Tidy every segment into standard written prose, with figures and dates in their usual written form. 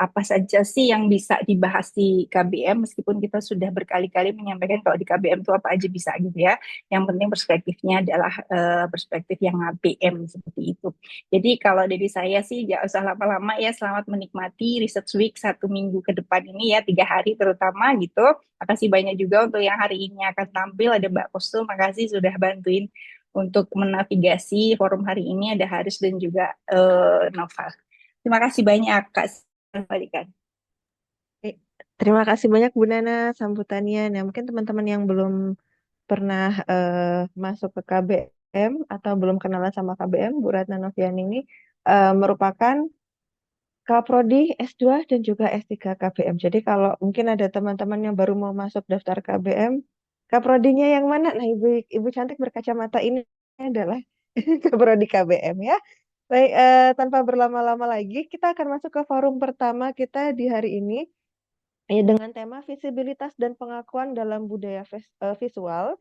apa saja sih yang bisa dibahas di KBM, meskipun kita sudah berkali-kali menyampaikan kalau di KBM itu apa aja bisa gitu ya. Yang penting perspektifnya adalah perspektif yang KBM seperti itu. Jadi kalau dari saya sih nggak usah lama-lama ya, selamat menikmati Research Week 1 minggu ke depan ini ya, 3 hari terutama gitu. Makasih banyak juga untuk yang hari ini akan tampil, ada Mbak Kosto, makasih sudah bantuin untuk menavigasi forum hari ini, ada Haris dan juga Nova. Terima kasih banyak Kak. Kembalikan. Eh, Terima kasih banyak Bu Nana sambutannya. Nah, mungkin teman-teman yang belum pernah masuk ke KBM atau belum kenalan sama KBM, Bu Ratna Novian ini merupakan Kaprodi S2 dan juga S3 KBM. Jadi kalau mungkin ada teman-teman yang baru mau masuk daftar KBM, Kaprodinya yang mana? Nah, Ibu cantik berkacamata ini adalah Kaprodi KBM ya. Baik, tanpa berlama-lama lagi, kita akan masuk ke forum pertama kita di hari ini. Ya, dengan tema visibilitas dan pengakuan dalam budaya visual,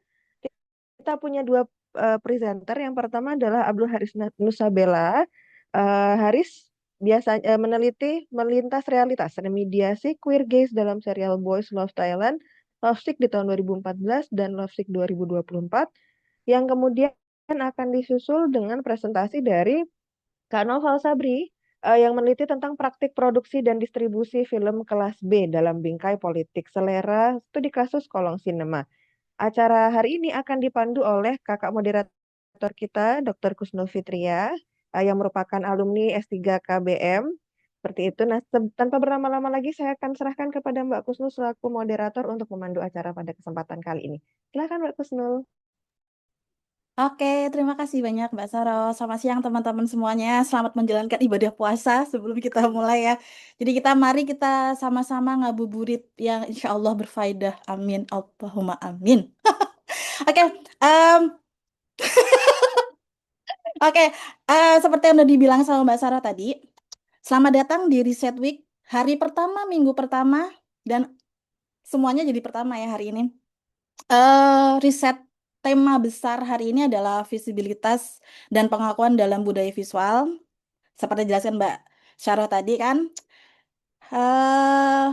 kita punya dua presenter. Yang pertama adalah Abdul Haris Nusabela. Haris biasanya meneliti melintas realitas remediasi queer gaze dalam serial Boys Love Thailand, Lovesick di tahun 2014 dan Lovesick 2024, yang kemudian akan disusul dengan presentasi dari Kak Noval Sabri yang meneliti tentang praktik produksi dan distribusi film kelas B dalam bingkai politik selera studi kasus kolong sinema. Acara hari ini akan dipandu oleh kakak moderator kita, Dr. Kusno Fitria, yang merupakan alumni S3 KBM. Seperti itu. Nah, tanpa berlama-lama lagi, saya akan serahkan kepada Mbak Kusnul selaku moderator untuk memandu acara pada kesempatan kali ini. Silakan Mbak Kusnul. Oke, terima kasih banyak Mbak Saro. Selamat siang teman-teman semuanya. Selamat menjalankan ibadah puasa sebelum kita mulai ya. Jadi mari kita sama-sama ngabuburit yang insya Allah berfaedah. Amin. Allahumma amin. Oke, em, oke. Seperti yang udah dibilang sama Mbak Saro tadi, selamat datang di Reset Week hari pertama, minggu pertama, dan semuanya jadi pertama ya hari ini. Riset tema besar hari ini adalah visibilitas dan pengakuan dalam budaya visual. Seperti dijelaskan Mbak Syarah tadi kan, eh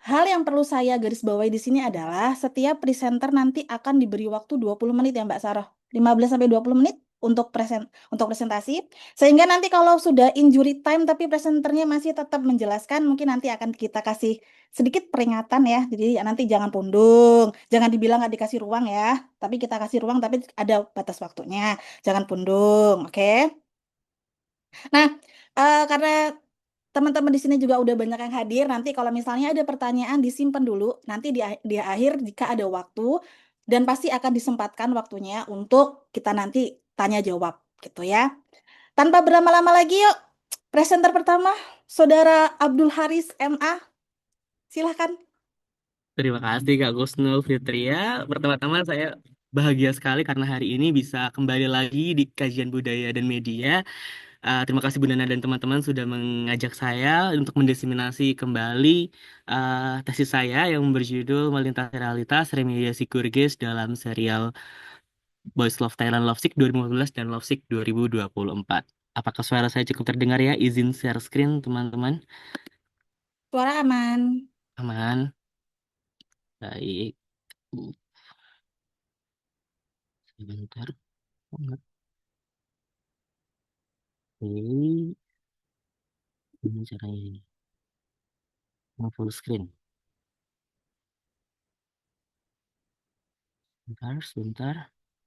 hal yang perlu saya garis bawahi di sini adalah setiap presenter nanti akan diberi waktu 20 menit ya Mbak Sarah. 15 sampai 20 menit untuk presentasi. Sehingga nanti kalau sudah injury time tapi presenternya masih tetap menjelaskan, mungkin nanti akan kita kasih sedikit peringatan ya. Jadi nanti jangan pundung, jangan dibilang nggak dikasih ruang ya. Tapi kita kasih ruang tapi ada batas waktunya. Jangan pundung, oke? Nah, karena teman-teman di sini juga udah banyak yang hadir. Nanti kalau misalnya ada pertanyaan disimpan dulu. Nanti di akhir jika ada waktu dan pasti akan disempatkan waktunya untuk kita nanti tanya jawab gitu ya. Tanpa berlama-lama lagi yuk. Presenter pertama, Saudara Abdul Haris MA. Silahkan. Terima kasih Kak Gusnul Fitria. Pertama-tama saya bahagia sekali karena hari ini bisa kembali lagi di kajian budaya dan media. Terima kasih Bu Nana dan teman-teman sudah mengajak saya untuk mendiseminasi kembali tesis saya yang berjudul Melintasi Realitas Remediasi Kurgis dalam serial Boys Love Thailand Lovesick 2015 dan Lovesick 2024. Apakah suara saya cukup terdengar ya? Izin share screen teman-teman. Suara aman. Aman. Baik. Sebentar. Oke. Ini caranya ini. Mau full screen. Sebentar, sebentar.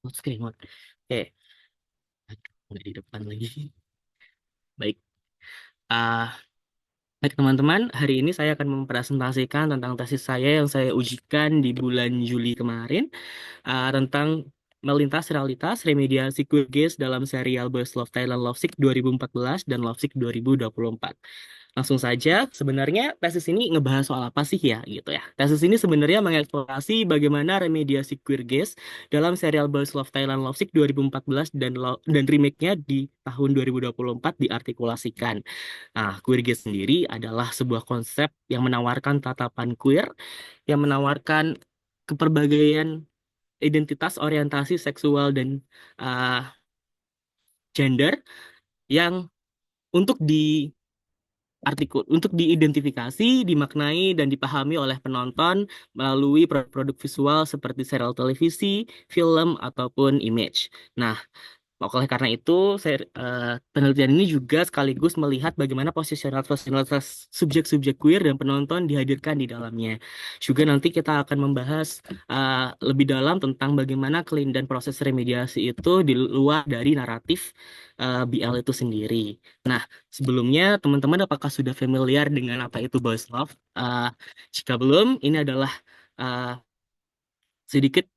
Full screen mode. Oke. Aduh, nggak di depan lagi. Baik. Ah, Baik teman-teman, hari ini saya akan mempresentasikan tentang tesis saya yang saya ujikan di bulan Juli kemarin tentang melintas realitas remediasi Kurgis dalam serial Boys Love Thailand Lovesick 2014 dan Lovesick 2024. Langsung saja, sebenarnya tesis ini ngebahas soal apa sih ya gitu ya. Tesis ini sebenarnya mengeksplorasi bagaimana remediasi queer gaze dalam serial Boys Love Thailand Lovesick 2014 dan remake-nya di tahun 2024 diartikulasikan. Nah, queer gaze sendiri adalah sebuah konsep yang menawarkan tatapan queer, yang menawarkan keperbagaian identitas, orientasi seksual dan uh, gender yang untuk untuk diidentifikasi, dimaknai, dan dipahami oleh penonton melalui produk visual seperti serial televisi, film, ataupun image. Nah, oleh karena itu, penelitian ini juga sekaligus melihat bagaimana posisionalitas subjek-subjek queer dan penonton dihadirkan di dalamnya. Juga nanti kita akan membahas lebih dalam tentang bagaimana kelindahan proses remediasi itu di luar dari naratif BL itu sendiri. Nah, sebelumnya teman-teman apakah sudah familiar dengan apa itu boys love? Jika belum, ini adalah uh, sedikit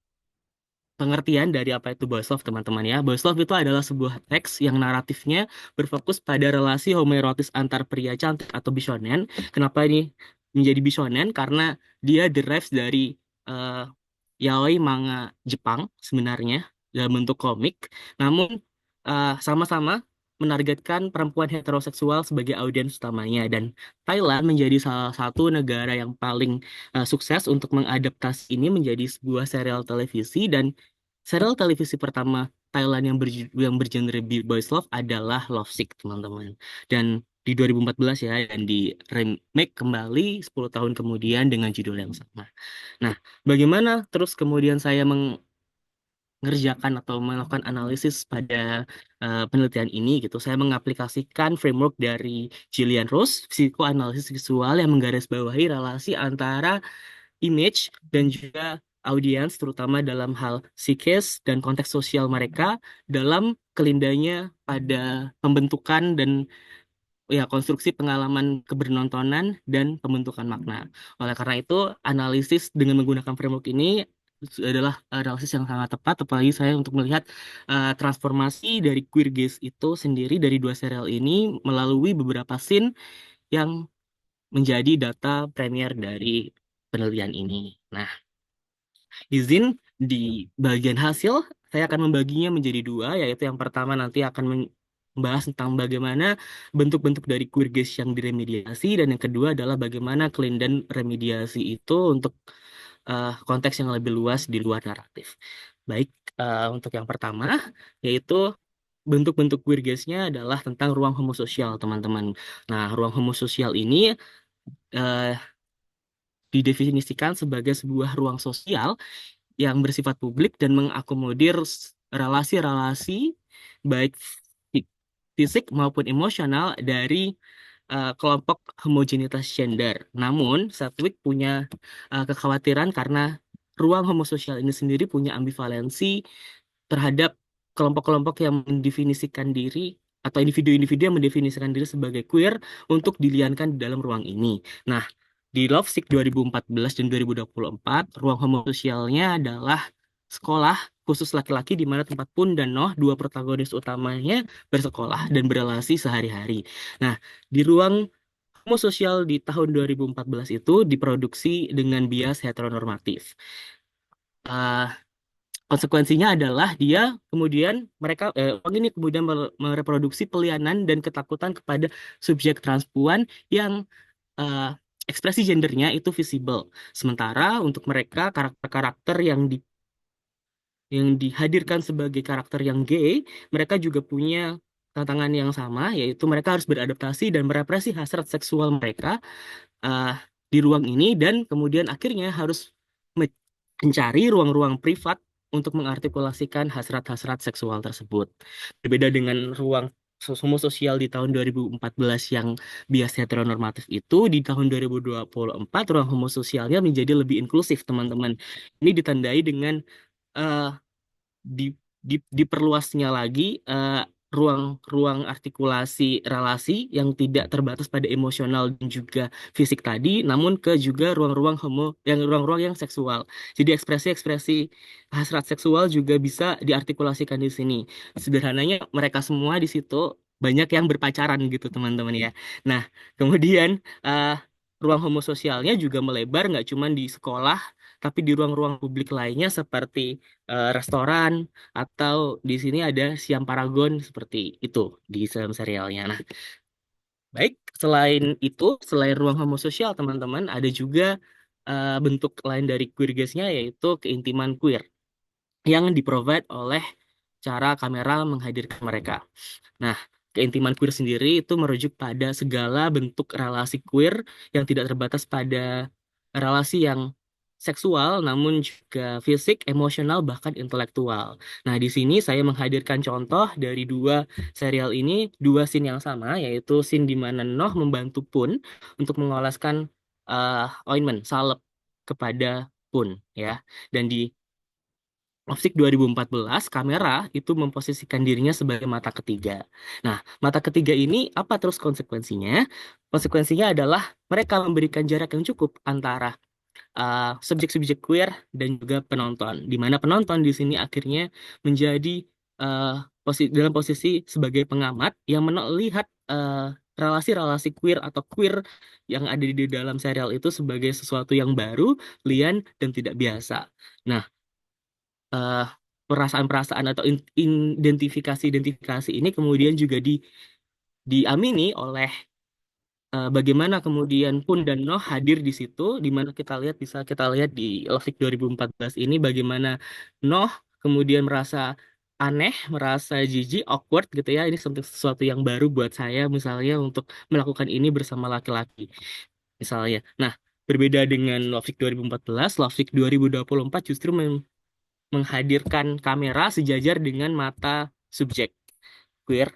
pengertian dari apa itu boys love, teman-teman ya. Boys love itu adalah sebuah teks yang naratifnya berfokus pada relasi homoerotis antar pria cantik atau bisonen. Kenapa ini menjadi bisonen? Karena dia derives dari eh, yaoi manga Jepang sebenarnya dalam bentuk komik. Namun sama-sama menargetkan perempuan heteroseksual sebagai audiens utamanya, dan Thailand menjadi salah satu negara yang paling sukses untuk mengadaptasi ini menjadi sebuah serial televisi. Dan serial televisi pertama Thailand yang bergenre boys love adalah Lovesick, teman-teman. Dan di 2014 ya, dan di remake kembali 10 tahun kemudian dengan judul yang sama. Nah, bagaimana terus kemudian saya mengerjakan atau melakukan analisis pada penelitian ini gitu. Saya mengaplikasikan framework dari Gillian Rose, psikoanalisis visual, yang menggarisbawahi relasi antara image dan juga audiens, terutama dalam hal psikis dan konteks sosial mereka dalam kelindahnya pada pembentukan dan ya konstruksi pengalaman kebenontonan dan pembentukan makna. Oleh karena itu, analisis dengan menggunakan framework ini adalah analisis yang sangat tepat, apalagi saya untuk melihat transformasi dari queer gaze itu sendiri dari dua serial ini melalui beberapa scene yang menjadi data premier dari penelitian ini. Nah, izin di bagian hasil, saya akan membaginya menjadi dua, yaitu yang pertama nanti akan membahas tentang bagaimana bentuk-bentuk dari queer gaze yang diremediasi, dan yang kedua adalah bagaimana kelindahan remediasi itu untuk konteks yang lebih luas di luar naratif. Baik, untuk yang pertama, yaitu bentuk-bentuk queer gaze-nya adalah tentang ruang homososial, teman-teman. Nah, ruang homososial ini eh, didefinisikan sebagai sebuah ruang sosial yang bersifat publik dan mengakomodir relasi-relasi baik fisik maupun emosional dari kelompok homogenitas gender. Namun, Sedgwick punya kekhawatiran karena ruang homososial ini sendiri punya ambivalensi terhadap kelompok-kelompok yang mendefinisikan diri atau individu-individu yang mendefinisikan diri sebagai queer untuk diliankan di dalam ruang ini. Nah, di Lovesick 2014 dan 2024, ruang homososialnya adalah sekolah khusus laki-laki di mana tempat Pun dan Noh, dua protagonis utamanya, bersekolah dan berelasi sehari-hari. Nah, di ruang homososial di tahun 2014 itu diproduksi dengan bias heteronormatif. Ah, Konsekuensinya adalah orang ini kemudian mereproduksi pelianan dan ketakutan kepada subjek transpuan yang eh, ekspresi gendernya itu visible. Sementara untuk mereka karakter-karakter yang dihadirkan sebagai karakter yang gay, mereka juga punya tantangan yang sama, yaitu mereka harus beradaptasi dan merepresi hasrat seksual mereka eh, di ruang ini, dan kemudian akhirnya harus mencari ruang-ruang privat untuk mengartikulasikan hasrat-hasrat seksual tersebut. Berbeda dengan ruang sosial di tahun 2014 yang bias heteronormatif itu, di tahun 2024 ruang homososialnya menjadi lebih inklusif, teman-teman. Ini ditandai dengan eh, di, diperluasnya lagi ruang-ruang artikulasi relasi yang tidak terbatas pada emosional dan juga fisik tadi, namun ke juga ruang-ruang yang seksual. Jadi ekspresi-ekspresi hasrat seksual juga bisa diartikulasikan di sini. Sederhananya mereka semua di situ banyak yang berpacaran gitu, teman-teman ya. Nah, kemudian eh, ruang homososialnya juga melebar nggak cuma di sekolah, tapi di ruang-ruang publik lainnya seperti restoran, atau di sini ada Siam Paragon seperti itu di dalam serialnya. Nah, baik, selain ruang homososial, teman-teman, ada juga bentuk lain dari queer gaze-nya, yaitu keintiman queer yang diprovide oleh cara kamera menghadirkan mereka. Nah, keintiman queer sendiri itu merujuk pada segala bentuk relasi queer yang tidak terbatas pada relasi yang seksual, namun juga fisik, emosional, bahkan intelektual. Nah, di sini saya menghadirkan contoh dari dua serial ini, dua scene yang sama, yaitu scene di mana Noh membantu Pun untuk mengoleskan ointment, salep kepada Pun, ya. Dan di Opsik 2014, kamera itu memposisikan dirinya sebagai mata ketiga. Nah, mata ketiga ini apa terus konsekuensinya? Konsekuensinya adalah mereka memberikan jarak yang cukup antara subjek-subjek queer dan juga penonton, di mana penonton di sini akhirnya menjadi uh, dalam posisi sebagai pengamat yang melihat relasi-relasi queer atau queer yang ada di dalam serial itu sebagai sesuatu yang baru, lian, dan tidak biasa. Nah, eh, perasaan-perasaan atau identifikasi-identifikasi ini kemudian juga diamini oleh bagaimana kemudian Pun dan Noh hadir di situ, di mana bisa kita lihat di Lovesick 2014 ini bagaimana Noh kemudian merasa aneh, merasa jijik, awkward gitu ya. Ini sesuatu yang baru buat saya misalnya untuk melakukan ini bersama laki-laki misalnya. Nah, berbeda dengan Lovesick 2014, Lovesick 2024 justru menghadirkan kamera sejajar dengan mata subjek queer.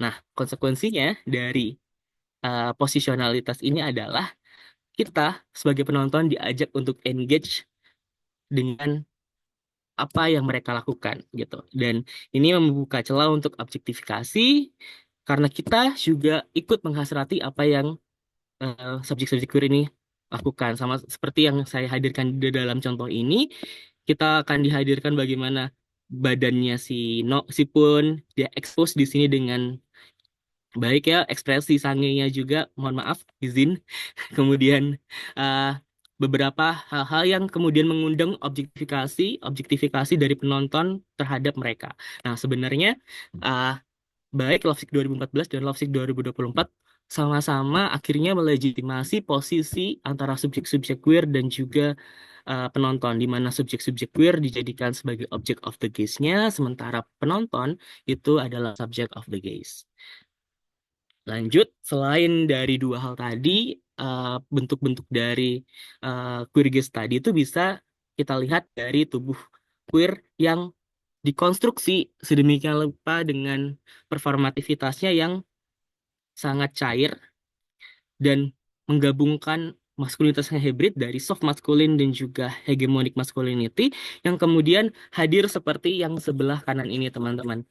Nah, konsekuensinya dari posisionalitas ini adalah kita sebagai penonton diajak untuk engage dengan apa yang mereka lakukan gitu. Dan ini membuka celah untuk objektifikasi karena kita juga ikut menghasrati apa yang subjek-subjek queer ini lakukan. Sama seperti yang saya hadirkan di dalam contoh ini, kita akan dihadirkan bagaimana badannya si Pun dia expose di sini dengan baik ya, ekspresi sangenya juga, mohon maaf, izin. Kemudian uh, beberapa hal-hal yang kemudian mengundang objektifikasi dari penonton terhadap mereka. Nah, sebenarnya uh, baik Lovesick 2014 dan Lovesick 2024 sama-sama akhirnya melegitimasi posisi antara subjek-subjek queer dan juga penonton, di mana subjek-subjek queer dijadikan sebagai object of the gaze-nya, sementara penonton itu adalah subject of the gaze. Lanjut, selain dari dua hal tadi, bentuk-bentuk dari queer gaze tadi itu bisa kita lihat dari tubuh queer yang dikonstruksi sedemikian rupa dengan performativitasnya yang sangat cair dan menggabungkan maskulinitas yang hybrid dari soft masculine dan juga hegemonic masculinity yang kemudian hadir seperti yang sebelah kanan ini, teman-teman.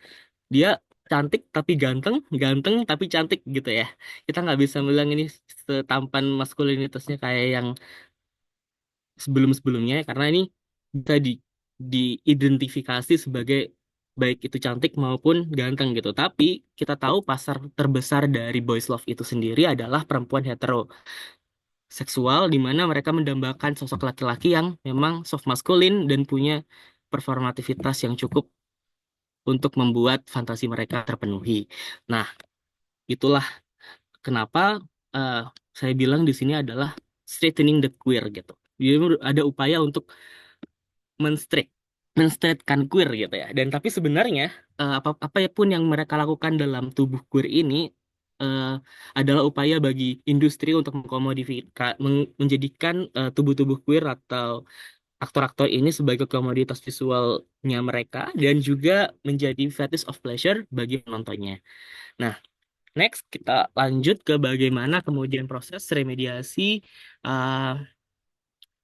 Dia cantik tapi ganteng, ganteng tapi cantik gitu ya. Kita nggak bisa bilang ini setampan maskulinitasnya kayak yang sebelum-sebelumnya karena ini bisa diidentifikasi sebagai baik itu cantik maupun ganteng gitu. Tapi kita tahu pasar terbesar dari boys love itu sendiri adalah perempuan heteroseksual di mana mereka mendambakan sosok laki-laki yang memang soft masculine dan punya performativitas yang cukup untuk membuat fantasi mereka terpenuhi. Nah, itulah kenapa eh, saya bilang di sini adalah straightening the queer gitu. Jadi ada upaya untuk menstraight menstraightkan queer gitu ya. Dan tapi sebenarnya apa pun yang mereka lakukan dalam tubuh queer ini eh, adalah upaya bagi industri untuk menjadikan tubuh-tubuh queer atau aktor-aktor ini sebagai komoditas visualnya mereka dan juga menjadi fetish of pleasure bagi penontonnya. Nah, next kita lanjut ke bagaimana kemudian proses remediasi uh,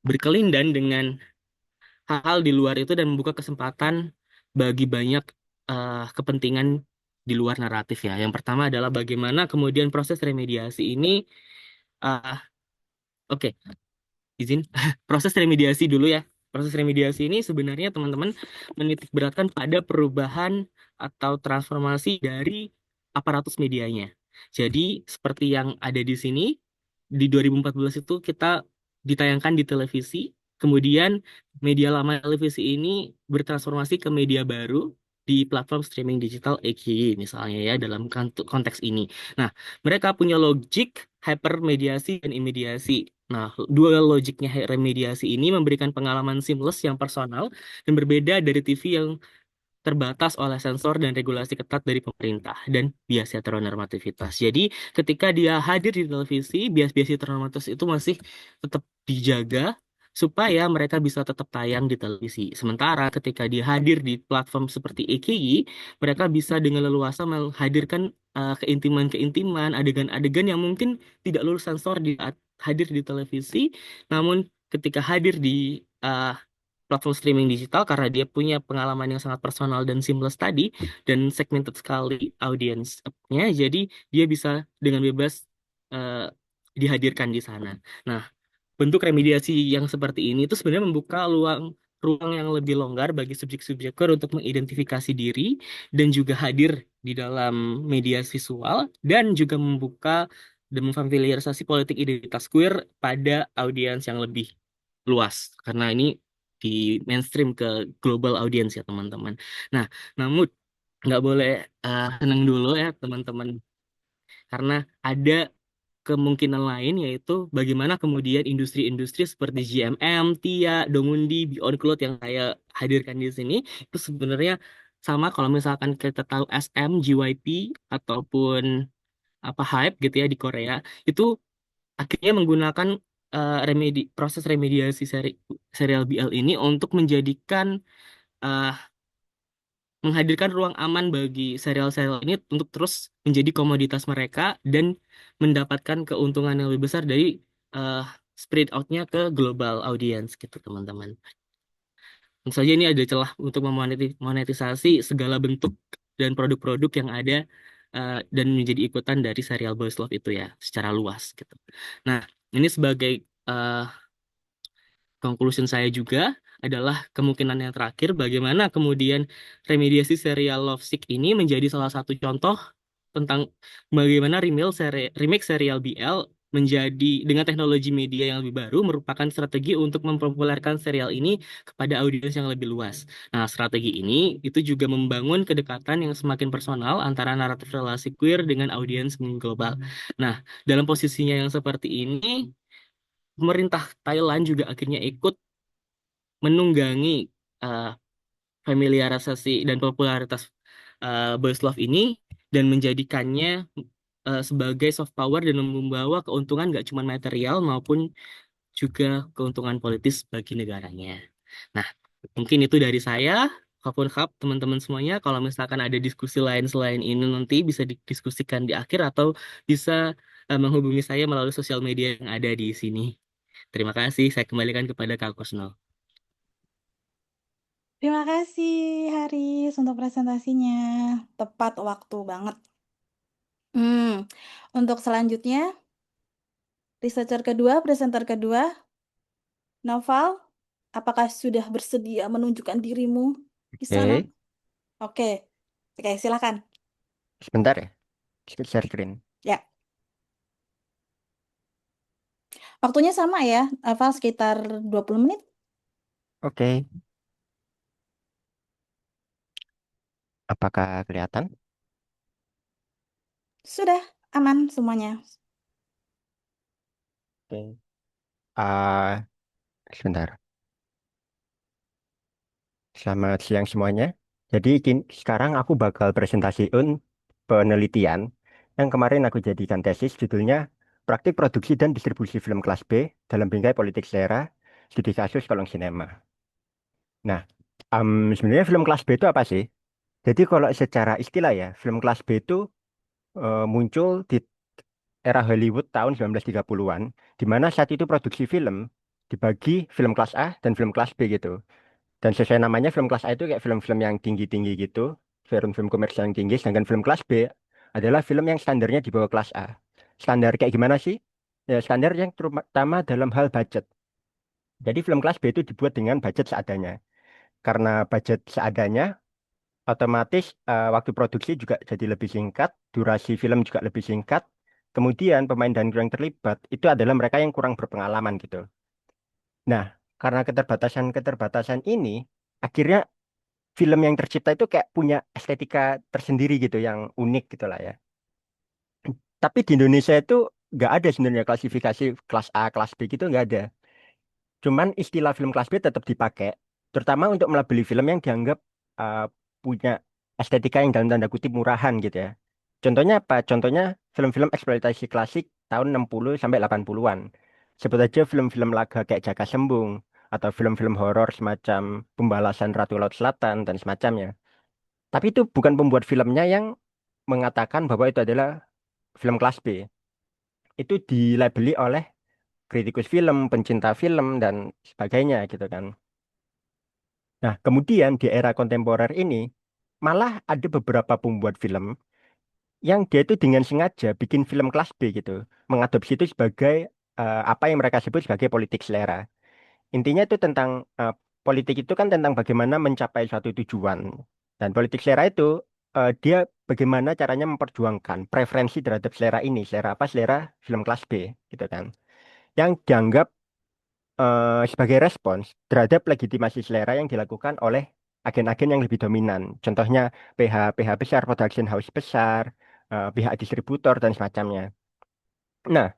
berkelindan dengan hal-hal di luar itu dan membuka kesempatan bagi banyak kepentingan di luar naratif ya. Yang pertama adalah bagaimana kemudian proses remediasi ini, uh, oke, izin, proses remediasi dulu ya. Proses remediasi ini sebenarnya teman-teman menitik beratkan pada perubahan atau transformasi dari aparatus medianya. Jadi seperti yang ada di sini, di 2014 itu kita ditayangkan di televisi, kemudian media lama televisi ini bertransformasi ke media baru di platform streaming digital AKY misalnya ya dalam konteks ini. Nah, mereka punya logik hypermediasi dan imediasi. Nah, dua logiknya remediasi ini memberikan pengalaman seamless yang personal dan berbeda dari TV yang terbatas oleh sensor dan regulasi ketat dari pemerintah dan bias heteronormativitas. Jadi ketika dia hadir di televisi, bias-bias heteronormativitas itu masih tetap dijaga supaya mereka bisa tetap tayang di televisi. Sementara ketika dia hadir di platform seperti EKI, mereka bisa dengan leluasa menghadirkan keintiman-keintiman, adegan-adegan yang mungkin tidak lulus sensor di saat hadir di televisi, namun ketika hadir di uh, platform streaming digital karena dia punya pengalaman yang sangat personal dan seamless tadi dan segmented sekali audiensnya, jadi dia bisa dengan bebas uh, dihadirkan di sana. Nah, bentuk remediasi yang seperti ini itu sebenarnya membuka ruang yang lebih longgar bagi subjek-subjek queer untuk mengidentifikasi diri dan juga hadir di dalam media visual dan juga membuka dan memfamiliarisasi politik identitas queer pada audiens yang lebih luas karena ini di mainstream ke global audience ya teman-teman. Nah, namun nggak boleh senang dulu ya teman-teman karena ada kemungkinan lain yaitu bagaimana kemudian industri-industri seperti GMM, Tia, Domundi, Beyond Cloud yang saya hadirkan di sini itu sebenarnya sama kalau misalkan kita tahu SM, JYP ataupun apa Hype gitu ya di Korea itu akhirnya menggunakan proses remediasi serial BL ini untuk menjadikan eh, menghadirkan ruang aman bagi serial-serial ini untuk terus menjadi komoditas mereka dan mendapatkan keuntungan yang lebih besar dari eh, spread out-nya ke global audience gitu teman-teman. Tentu saja ini ada celah untuk memonetisasi segala bentuk dan produk-produk yang ada dan menjadi ikutan dari serial Boys Love itu ya secara luas gitu. Nah, ini sebagai eh, conclusion saya juga adalah kemungkinan yang terakhir bagaimana kemudian remediasi serial Lovesick ini menjadi salah satu contoh tentang bagaimana remake serial BL menjadi dengan teknologi media yang lebih baru merupakan strategi untuk mempopulerkan serial ini kepada audiens yang lebih luas. Nah, strategi ini itu juga membangun kedekatan yang semakin personal antara naratif relasi queer dengan audiens global. Nah, dalam posisinya yang seperti ini, pemerintah Thailand juga akhirnya ikut menunggangi eh, familiarisasi dan popularitas Boys Love ini dan menjadikannya sebagai soft power dan membawa keuntungan gak cuma material maupun juga keuntungan politis bagi negaranya. Nah, mungkin itu dari saya. Apapun teman-teman semuanya, kalau misalkan ada diskusi lain selain ini nanti bisa didiskusikan di akhir atau bisa menghubungi saya melalui sosial media yang ada di sini. Terima kasih, saya kembalikan kepada Kak Kusno. Terima kasih Haris untuk presentasinya. Tepat waktu banget. Untuk selanjutnya, researcher kedua, presenter kedua, Noval, apakah sudah bersedia menunjukkan dirimu di sana? Oke, Oke, silakan. sebentar ya. Share screen. Ya. Waktunya sama ya, Noval sekitar 20 menit. Oke. Apakah kelihatan? Sudah aman semuanya. Oke. Ah, sebentar. Selamat siang semuanya. Jadi sekarang aku bakal presentasiin penelitian yang kemarin aku jadikan tesis judulnya Praktik Produksi dan Distribusi Film Kelas B dalam Bingkai Politik Selera, Studi Kasus Kolong Sinema. Nah, sebenarnya film kelas B itu apa sih? Jadi kalau secara istilah ya, film kelas B itu muncul di era Hollywood tahun 1930-an, di mana saat itu produksi film dibagi film kelas A dan film kelas B gitu. Dan sesuai namanya film kelas A itu kayak film-film yang tinggi-tinggi gitu, film-film komersial yang tinggi, sedangkan film kelas B adalah film yang standarnya di bawah kelas A. Standar kayak gimana sih? Ya standar yang terutama dalam hal budget. Jadi film kelas B itu dibuat dengan budget seadanya. Karena budget seadanya, otomatis waktu produksi juga jadi lebih singkat, durasi film juga lebih singkat. Kemudian pemain dan kru yang terlibat itu adalah mereka yang kurang berpengalaman gitu. Nah, karena keterbatasan-keterbatasan ini, akhirnya film yang tercipta itu kayak punya estetika tersendiri gitu, yang unik gitu lah ya. Tapi di Indonesia itu nggak ada sebenarnya klasifikasi kelas A, kelas B gitu nggak ada. Cuman istilah film kelas B tetap dipakai, terutama untuk melabeli film yang dianggap uh, punya estetika yang dalam tanda kutip murahan gitu ya. Contohnya apa? Contohnya film-film eksploitasi klasik tahun 60 sampai 80-an. Sebut aja film-film laga kayak Jaka Sembung atau film-film horor semacam Pembalasan Ratu Laut Selatan dan semacamnya. Tapi itu bukan pembuat filmnya yang mengatakan bahwa itu adalah film kelas B. Itu dilabeli oleh kritikus film, pencinta film dan sebagainya gitu kan. Nah, kemudian di era kontemporer ini malah ada beberapa pembuat film yang dia itu dengan sengaja bikin film kelas B gitu, mengadopsi itu sebagai apa yang mereka sebut sebagai politik selera. Intinya itu tentang politik itu kan tentang bagaimana mencapai suatu tujuan. Dan politik selera itu dia bagaimana caranya memperjuangkan preferensi terhadap selera ini. Selera apa? Selera film kelas B gitu kan. Yang dianggap sebagai respons terhadap legitimasi selera yang dilakukan oleh agen-agen yang lebih dominan. Contohnya PH besar, production house besar, pihak distributor dan semacamnya. Nah,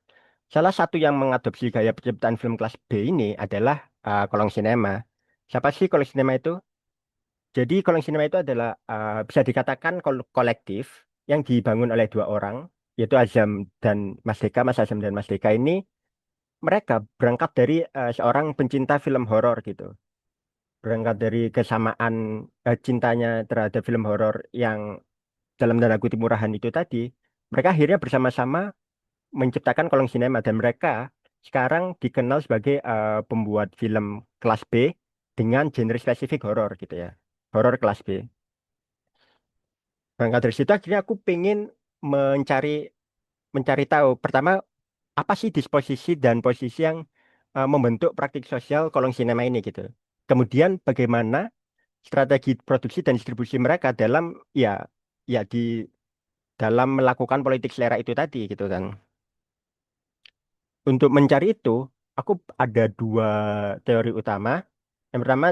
salah satu yang mengadopsi gaya penciptaan film kelas B ini adalah Kolong Sinema. Siapa sih Kolong Sinema itu? Jadi Kolong Sinema itu adalah bisa dikatakan kolektif yang dibangun oleh dua orang, yaitu Azam dan Mas Deka. Mas Azam dan Mas Deka ini mereka berangkat dari seorang pencinta film horor gitu. Berangkat dari kesamaan cintanya terhadap film horor yang dalam tanda kutip murahan itu tadi, mereka akhirnya bersama-sama menciptakan Kolong Sinema dan mereka sekarang dikenal sebagai pembuat film kelas B dengan genre spesifik horor gitu ya. Horor kelas B. Berangkat dari situ akhirnya aku pengen mencari mencari tahu pertama apa sih disposisi dan posisi yang membentuk praktik sosial Kolong Sinema ini gitu. Kemudian bagaimana strategi produksi dan distribusi mereka dalam ya ya di dalam melakukan politik selera itu tadi gitu kan. Untuk mencari itu, aku ada dua teori utama. Yang pertama,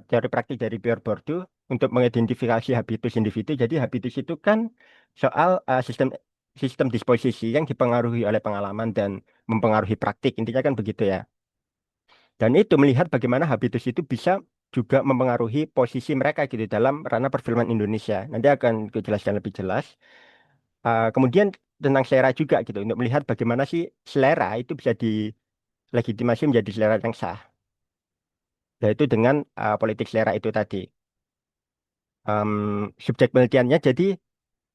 teori praktik dari Pierre Bourdieu untuk mengidentifikasi habitus individu. Jadi habitus itu kan soal sistem sistem disposisi yang dipengaruhi oleh pengalaman dan mempengaruhi praktik. Intinya kan begitu ya. Dan itu melihat bagaimana habitus itu bisa juga mempengaruhi posisi mereka gitu dalam ranah perfilman Indonesia. Nanti akan kujelaskan lebih jelas. Kemudian tentang selera juga gitu untuk melihat bagaimana sih selera itu bisa dilegitimasi menjadi selera yang sah, yaitu dengan politik selera itu tadi. Subjek penelitiannya jadi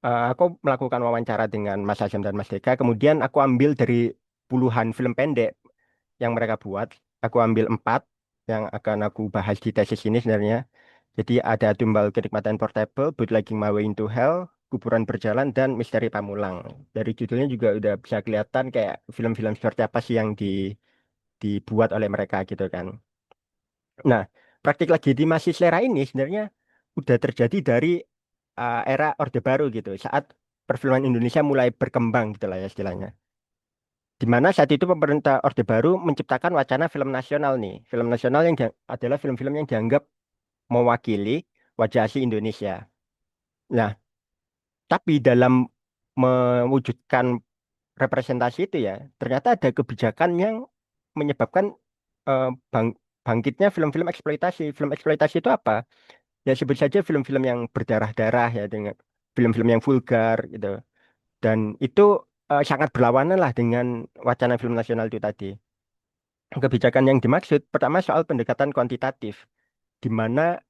aku melakukan wawancara dengan Mas Hasyam dan Mas Deka, kemudian aku ambil dari puluhan film pendek yang mereka buat, aku ambil 4 yang akan aku bahas di tesis ini sebenarnya. Jadi ada Tumbal Kenikmatan Portable, Bootlegging My Way into Hell, Kuburan Berjalan, dan Misteri Pamulang. Dari judulnya juga udah bisa kelihatan kayak film-film seperti apa sih yang dibuat oleh mereka gitu kan. Nah, praktik legitimasi selera ini sebenarnya udah terjadi dari era Orde Baru gitu, saat perfilman Indonesia mulai berkembang gitu lah ya istilahnya. Di mana saat itu pemerintah Orde Baru menciptakan wacana film nasional nih. Film nasional yang adalah film-film yang dianggap mewakili wajah asli Indonesia. Nah, tapi dalam mewujudkan representasi itu ya, ternyata ada kebijakan yang menyebabkan eh, bangkitnya film-film eksploitasi. Film eksploitasi itu apa? Ya sebut saja film-film yang berdarah-darah ya dengan film-film yang vulgar gitu. Dan itu sangat berlawanan lah dengan wacana film nasional itu tadi. Kebijakan yang dimaksud pertama soal pendekatan kuantitatif, di mana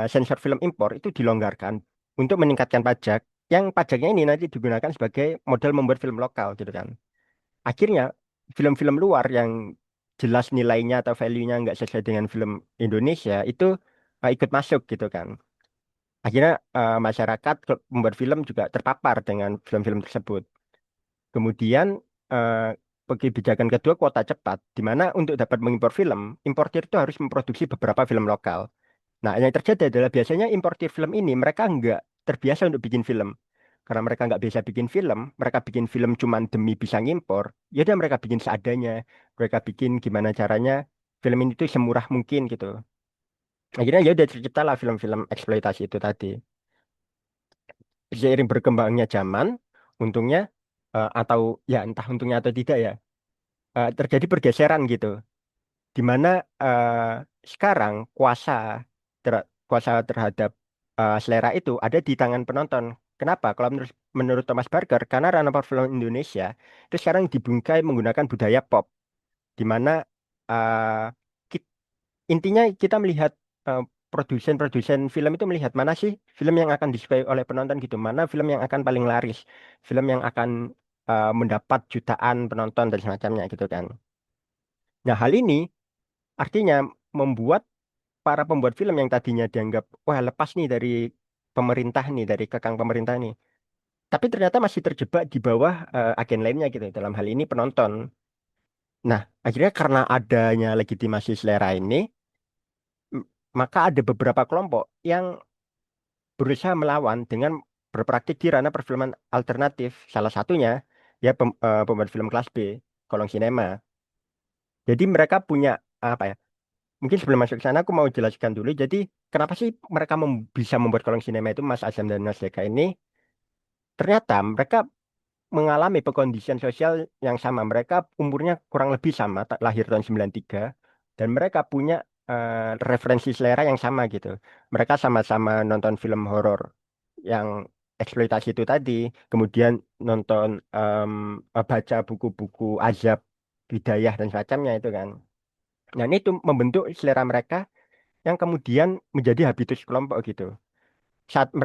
sensor film impor itu dilonggarkan untuk meningkatkan pajak, yang pajaknya ini nanti digunakan sebagai modal membuat film lokal gitu kan. Akhirnya film-film luar yang jelas nilainya atau value-nya nggak sesuai dengan film Indonesia itu ikut masuk gitu kan. Akhirnya masyarakat pembuat film juga terpapar dengan film-film tersebut. Kemudian eh, kebijakan kedua kuota cepat, di mana untuk dapat mengimpor film, importir itu harus memproduksi beberapa film lokal. Nah, yang terjadi adalah biasanya importir film ini mereka nggak terbiasa untuk bikin film. Karena mereka nggak biasa bikin film, mereka bikin film cuman demi bisa ngimpor. Ya udah mereka bikin seadanya. Mereka bikin gimana caranya film ini tuh semurah mungkin gitu. Akhirnya ya udah terciptalah film-film eksploitasi itu tadi. Seiring berkembangnya zaman, untungnya atau ya entah untungnya atau tidak ya, terjadi pergeseran gitu. Di mana sekarang kuasa terhadap selera itu ada di tangan penonton. Kenapa? Kalau menurut Thomas Barker, karena ranah perfilman Indonesia itu sekarang dibungkai menggunakan budaya pop, di mana eh, ki- intinya kita melihat eh, produsen-produsen film itu melihat mana sih film yang akan disukai oleh penonton gitu, mana film yang akan paling laris, film yang akan mendapat jutaan penonton dan semacamnya gitu kan. Nah, hal ini artinya membuat para pembuat film yang tadinya dianggap wah lepas nih dari pemerintah nih, dari kekang pemerintah nih, tapi ternyata masih terjebak di bawah agen lainnya gitu. Dalam hal ini penonton. Nah, akhirnya karena adanya legitimasi selera ini, m- maka ada beberapa kelompok yang berusaha melawan dengan berpraktik di ranah perfilman alternatif. Salah satunya ya pembuat film kelas B, kolong sinema. Jadi mereka punya apa ya? Mungkin sebelum masuk ke sana aku mau jelaskan dulu. Jadi kenapa sih mereka bisa membuat kolong sinema itu Mas Azam dan Mas Deka ini? Ternyata mereka mengalami pekondisian sosial yang sama. Mereka umurnya kurang lebih sama, lahir tahun 93, dan mereka punya referensi selera yang sama gitu. Mereka sama-sama nonton film horor yang eksploitasi itu tadi, kemudian nonton baca buku-buku azab, hidayah dan semacamnya itu kan. Dan itu membentuk selera mereka yang kemudian menjadi habitus kelompok gitu. Saat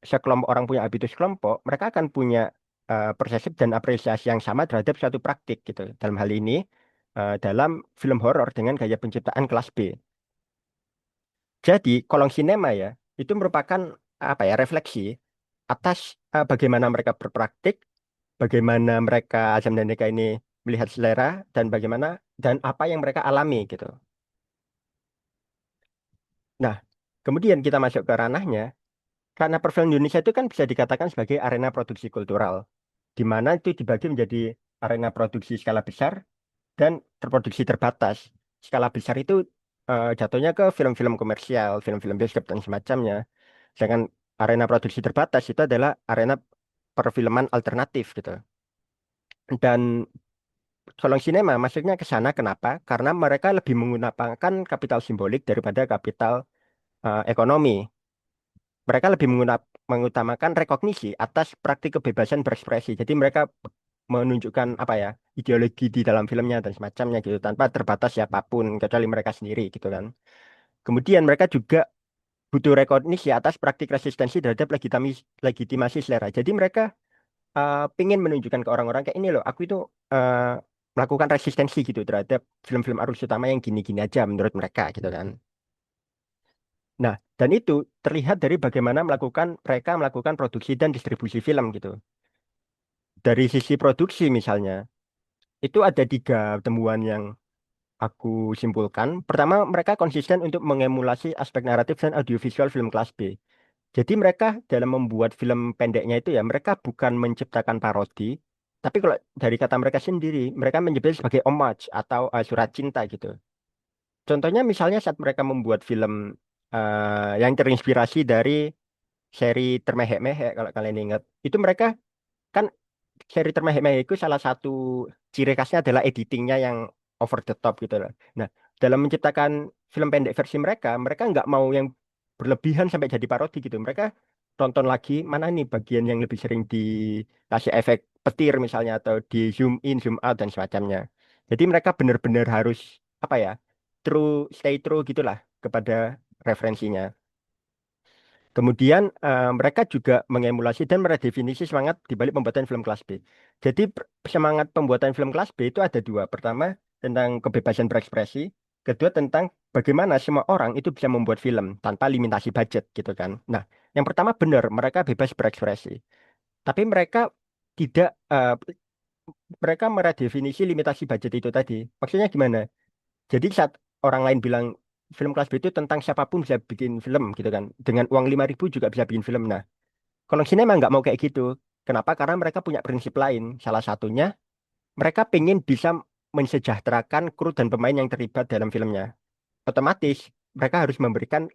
sekelompok orang punya habitus kelompok, mereka akan punya persepsi dan apresiasi yang sama terhadap suatu praktik gitu. Dalam hal ini dalam film horor dengan gaya penciptaan kelas B. Jadi kolong sinema ya itu merupakan apa ya refleksi atas bagaimana mereka berpraktik, bagaimana mereka Azam dan Eka ini melihat selera dan bagaimana dan apa yang mereka alami gitu. Nah, kemudian kita masuk ke ranahnya. Karena perfilm Indonesia itu kan bisa dikatakan sebagai arena produksi kultural, di mana itu dibagi menjadi arena produksi skala besar dan terproduksi terbatas. Skala besar itu jatuhnya ke film-film komersial, film-film bioskop dan semacamnya. Sedangkan arena produksi terbatas itu adalah arena perfilman alternatif gitu. Dan Kolong Sinema maksudnya ke sana kenapa? Karena mereka lebih menggunakan kapital simbolik daripada kapital ekonomi. Mereka lebih mengutamakan rekognisi atas praktik kebebasan berekspresi. Jadi mereka menunjukkan apa ya ideologi di dalam filmnya dan semacamnya gitu tanpa terbatas siapapun kecuali mereka sendiri gitu kan. Kemudian mereka juga butuh rekognisi atas praktik resistensi terhadap legitimasi selera. Jadi mereka pingin menunjukkan ke orang-orang kayak ini loh, aku itu uh, melakukan resistensi gitu terhadap film-film arus utama yang gini-gini aja menurut mereka gitu kan. Nah, dan itu terlihat dari bagaimana mereka melakukan produksi dan distribusi film gitu. Dari sisi produksi misalnya, itu ada tiga temuan yang aku simpulkan. Pertama, mereka konsisten untuk mengemulasi aspek naratif dan audiovisual film kelas B. Jadi mereka dalam membuat film pendeknya itu ya, mereka bukan menciptakan parodi, tapi kalau dari kata mereka sendiri, mereka menyebutnya sebagai homage atau surat cinta gitu. Contohnya misalnya saat mereka membuat film yang terinspirasi dari seri Termehek-mehek kalau kalian ingat. Itu mereka kan seri Termehek-mehek itu salah satu ciri khasnya adalah editingnya yang over the top gitu loh. Nah, dalam menciptakan film pendek versi mereka, mereka nggak mau yang berlebihan sampai jadi parodi gitu. Mereka tonton lagi mana nih bagian yang lebih sering dikasih efek petir misalnya atau di zoom in, zoom out dan semacamnya. Jadi mereka benar-benar harus apa ya, stay true gitulah kepada referensinya. Kemudian mereka juga mengemulasi dan meredefinisi semangat di balik pembuatan film kelas B. Jadi semangat pembuatan film kelas B itu ada dua. Pertama tentang kebebasan berekspresi. Kedua tentang bagaimana semua orang itu bisa membuat film tanpa limitasi budget gitu kan. Nah, yang pertama benar mereka bebas berekspresi. Tapi tidak mereka meredefinisi limitasi budget itu tadi. Maksudnya gimana? Jadi saat orang lain bilang film kelas B itu tentang siapapun bisa bikin film gitu kan. Dengan uang 5.000 juga bisa bikin film. Nah, kalau sinema nggak mau kayak gitu. Kenapa? Karena mereka punya prinsip lain. Salah satunya, mereka pengen bisa mensejahterakan kru dan pemain yang terlibat dalam filmnya. Otomatis, mereka harus memberikan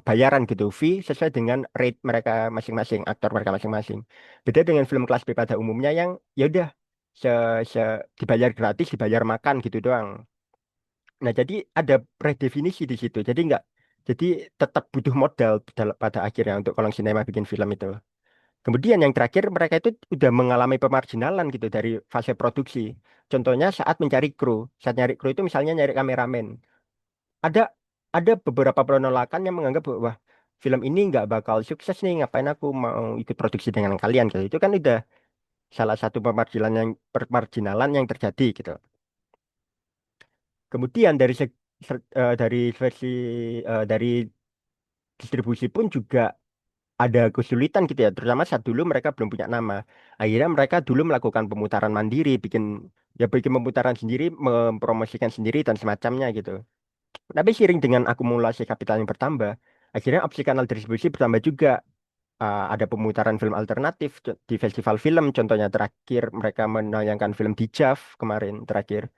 bayaran gitu, fee sesuai dengan rate mereka masing-masing, aktor mereka masing-masing. Beda dengan film kelas B pada umumnya yang ya udah se, se dibayar gratis, dibayar makan gitu doang. Nah, jadi ada redefinisi di situ. Jadi Jadi tetap butuh modal pada akhirnya untuk kolong sinema bikin film itu. Kemudian yang terakhir mereka itu udah mengalami pemarginalan gitu dari fase produksi. Contohnya saat mencari kru. Saat nyari kru itu misalnya nyari kameramen. Ada ada beberapa penolakan yang menganggap bahwa film ini nggak bakal sukses nih, ngapain aku mau ikut produksi dengan kalian gitu. Itu kan udah salah satu pemarginalan yang terjadi gitu. Kemudian dari versi dari distribusi pun juga ada kesulitan gitu ya, terutama saat dulu mereka belum punya nama. Akhirnya mereka dulu melakukan pemutaran mandiri, bikin pemutaran sendiri, mempromosikan sendiri dan semacamnya gitu. Tapi seiring dengan akumulasi kapital yang bertambah, akhirnya opsi kanal distribusi bertambah juga. Ada pemutaran film alternatif di festival film, contohnya terakhir mereka menayangkan film di JAV kemarin terakhir.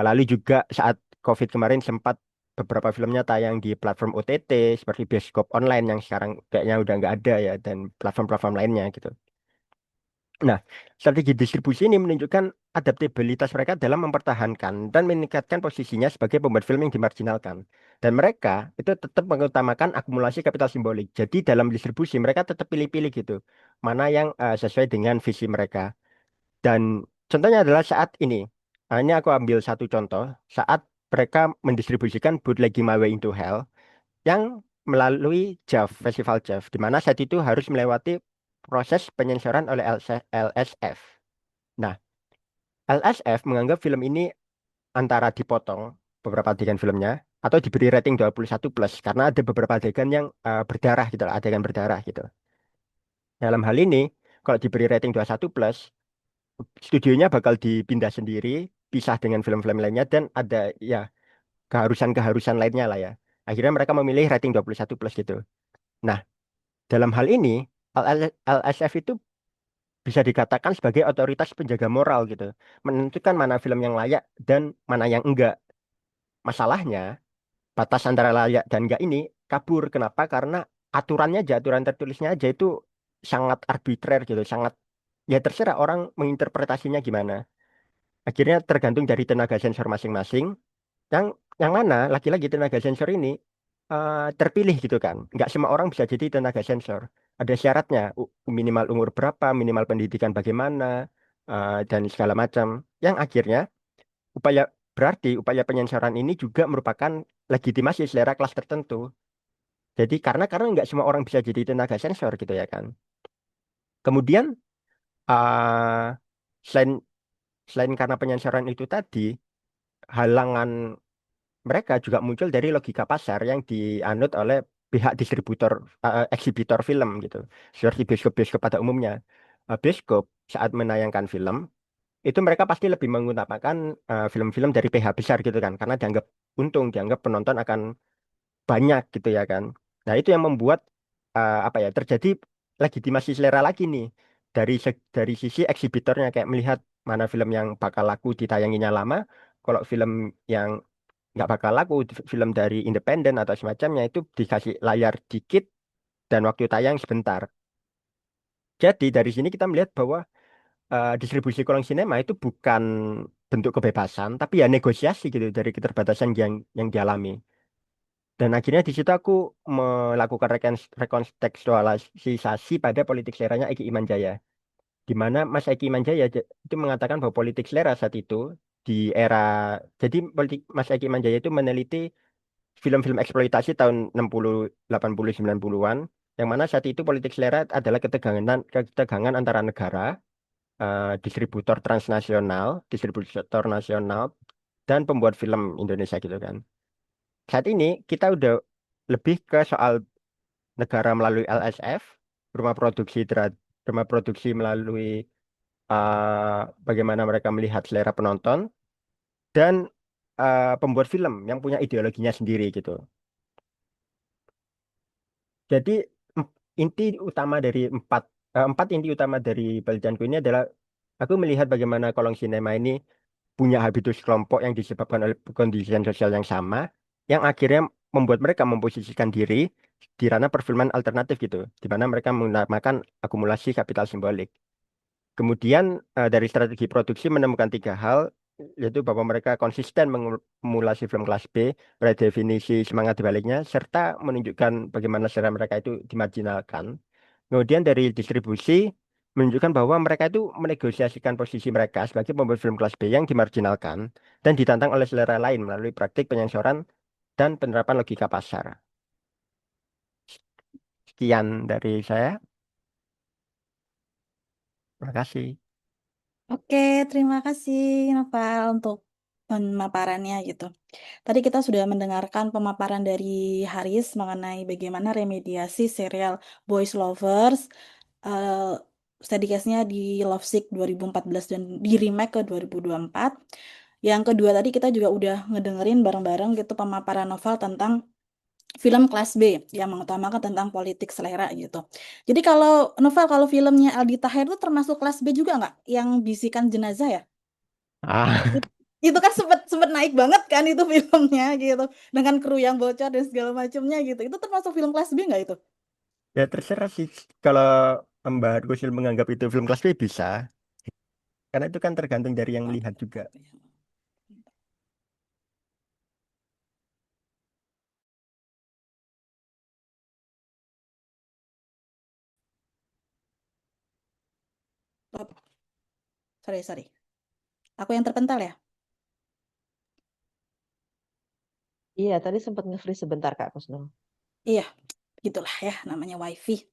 Lalu juga saat COVID kemarin sempat beberapa filmnya tayang di platform OTT seperti bioskop online yang sekarang kayaknya udah nggak ada ya, dan platform-platform lainnya gitu. Nah, strategi distribusi ini menunjukkan adaptabilitas mereka dalam mempertahankan dan meningkatkan posisinya sebagai pembuat film yang dimarginalkan. Dan mereka itu tetap mengutamakan akumulasi kapital simbolik. Jadi dalam distribusi mereka tetap pilih-pilih gitu, mana yang sesuai dengan visi mereka. Dan contohnya adalah saat ini. Ini aku ambil satu contoh. Saat mereka mendistribusikan Bootlegging My Way into Hell yang melalui JAV, Festival JAV, di mana saat itu harus melewati proses penyensoran oleh LSF. Nah, LSF menganggap film ini antara dipotong beberapa adegan filmnya atau diberi rating 21 plus karena ada beberapa adegan yang berdarah gitu, lah, adegan berdarah gitu. Dalam hal ini, kalau diberi rating 21 plus, studionya bakal dipindah sendiri, pisah dengan film-film lainnya, dan ada ya keharusan-keharusan lainnya lah ya. Akhirnya mereka memilih rating 21 plus gitu. Nah, dalam hal ini, LSF itu bisa dikatakan sebagai otoritas penjaga moral gitu. Menentukan mana film yang layak dan mana yang enggak. Masalahnya, batas antara layak dan enggak ini kabur. Kenapa? Karena aturannya aja, aturan tertulisnya aja itu sangat arbitrer gitu, sangat ya terserah orang menginterpretasinya gimana. Akhirnya tergantung dari tenaga sensor masing-masing. Yang yang mana lagi-lagi tenaga sensor ini terpilih gitu kan. Nggak semua orang bisa jadi tenaga sensor. Ada syaratnya, minimal umur berapa, minimal pendidikan bagaimana, dan segala macam. Yang akhirnya upaya upaya penyensoran ini juga merupakan legitimasi selera kelas tertentu. Jadi karena nggak semua orang bisa jadi tenaga sensor gitu ya kan. Kemudian uh, selain selain karena penyensoran itu tadi, halangan mereka juga muncul dari logika pasar yang dianut oleh pihak distributor, eksibitor film gitu. Seperti bioskop-bioskop pada umumnya. Bioskop saat menayangkan film itu mereka pasti lebih mengutamakan film-film dari PH besar gitu kan, karena dianggap untung, dianggap penonton akan banyak gitu ya kan. Nah, itu yang membuat apa ya, terjadi legitimasi selera lagi nih dari sisi eksibitornya, kayak melihat mana film yang bakal laku ditayanginya lama, kalau film yang nggak bakal laku, film dari independen atau semacamnya itu dikasih layar dikit dan waktu tayang sebentar. Jadi dari sini kita melihat bahwa distribusi kolong sinema itu bukan bentuk kebebasan, tapi ya negosiasi gitu dari keterbatasan yang dialami. Dan akhirnya di situ aku melakukan rekontekstualisasi pada politik seleranya Eki Imanjaya, di mana Mas Eki Imanjaya itu mengatakan bahwa politik selera saat itu di era, jadi Mas Eki Imanjaya itu meneliti film-film eksploitasi tahun 60, 80, 90-an, yang mana saat itu politik selera adalah ketegangan antara negara, distributor nasional, dan pembuat film Indonesia gitu kan. Saat ini kita udah lebih ke soal negara melalui LSF, rumah produksi rumah produksi melalui bagaimana mereka melihat selera penonton, dan pembuat film yang punya ideologinya sendiri gitu. Jadi em- inti utama dari empat inti utama dari penelitianku ini adalah aku melihat bagaimana kolong sinema ini punya habitus kelompok yang disebabkan oleh kondisi sosial yang sama, yang akhirnya membuat mereka memposisikan diri di ranah perfilman alternatif gitu, di mana mereka menamakan akumulasi kapital simbolik. Kemudian dari strategi produksi menemukan tiga hal, yaitu bahwa mereka konsisten mengumulasi film kelas B, redefinisi semangat dibaliknya, serta menunjukkan bagaimana secara mereka itu dimarginalkan. Kemudian dari distribusi menunjukkan bahwa mereka itu menegosiasikan posisi mereka sebagai pembuat film kelas B yang dimarginalkan dan ditantang oleh selera lain melalui praktik penyensoran dan penerapan logika pasar. Sekian dari saya. Terima kasih. Oke, terima kasih Noval untuk pemaparannya gitu. Tadi kita sudah mendengarkan pemaparan dari Haris mengenai bagaimana remediasi serial Boys Lovers, eh study case-nya di Lovesick 2014 dan di remake ke 2024. Yang kedua tadi kita juga udah ngedengerin bareng-bareng gitu pemaparan Novel tentang film kelas B yang mengutamakan tentang politik selera gitu. Jadi kalau Novel, kalau filmnya Aldi Taher itu termasuk kelas B juga nggak? Yang bisikan jenazah ya? Ah, Itu kan sempat sempat naik banget kan itu filmnya gitu. Dengan kru yang bocor dan segala macamnya gitu. Itu termasuk film kelas B nggak itu? ya terserah sih kalau Mbak Gusil menganggap itu film kelas B bisa, karena itu kan tergantung dari yang melihat juga. Oh, sorry, sorry. Aku yang terpental ya? Iya, tadi sempat nge-freeze sebentar Kak Kusnul. Iya, gitulah ya namanya wifi.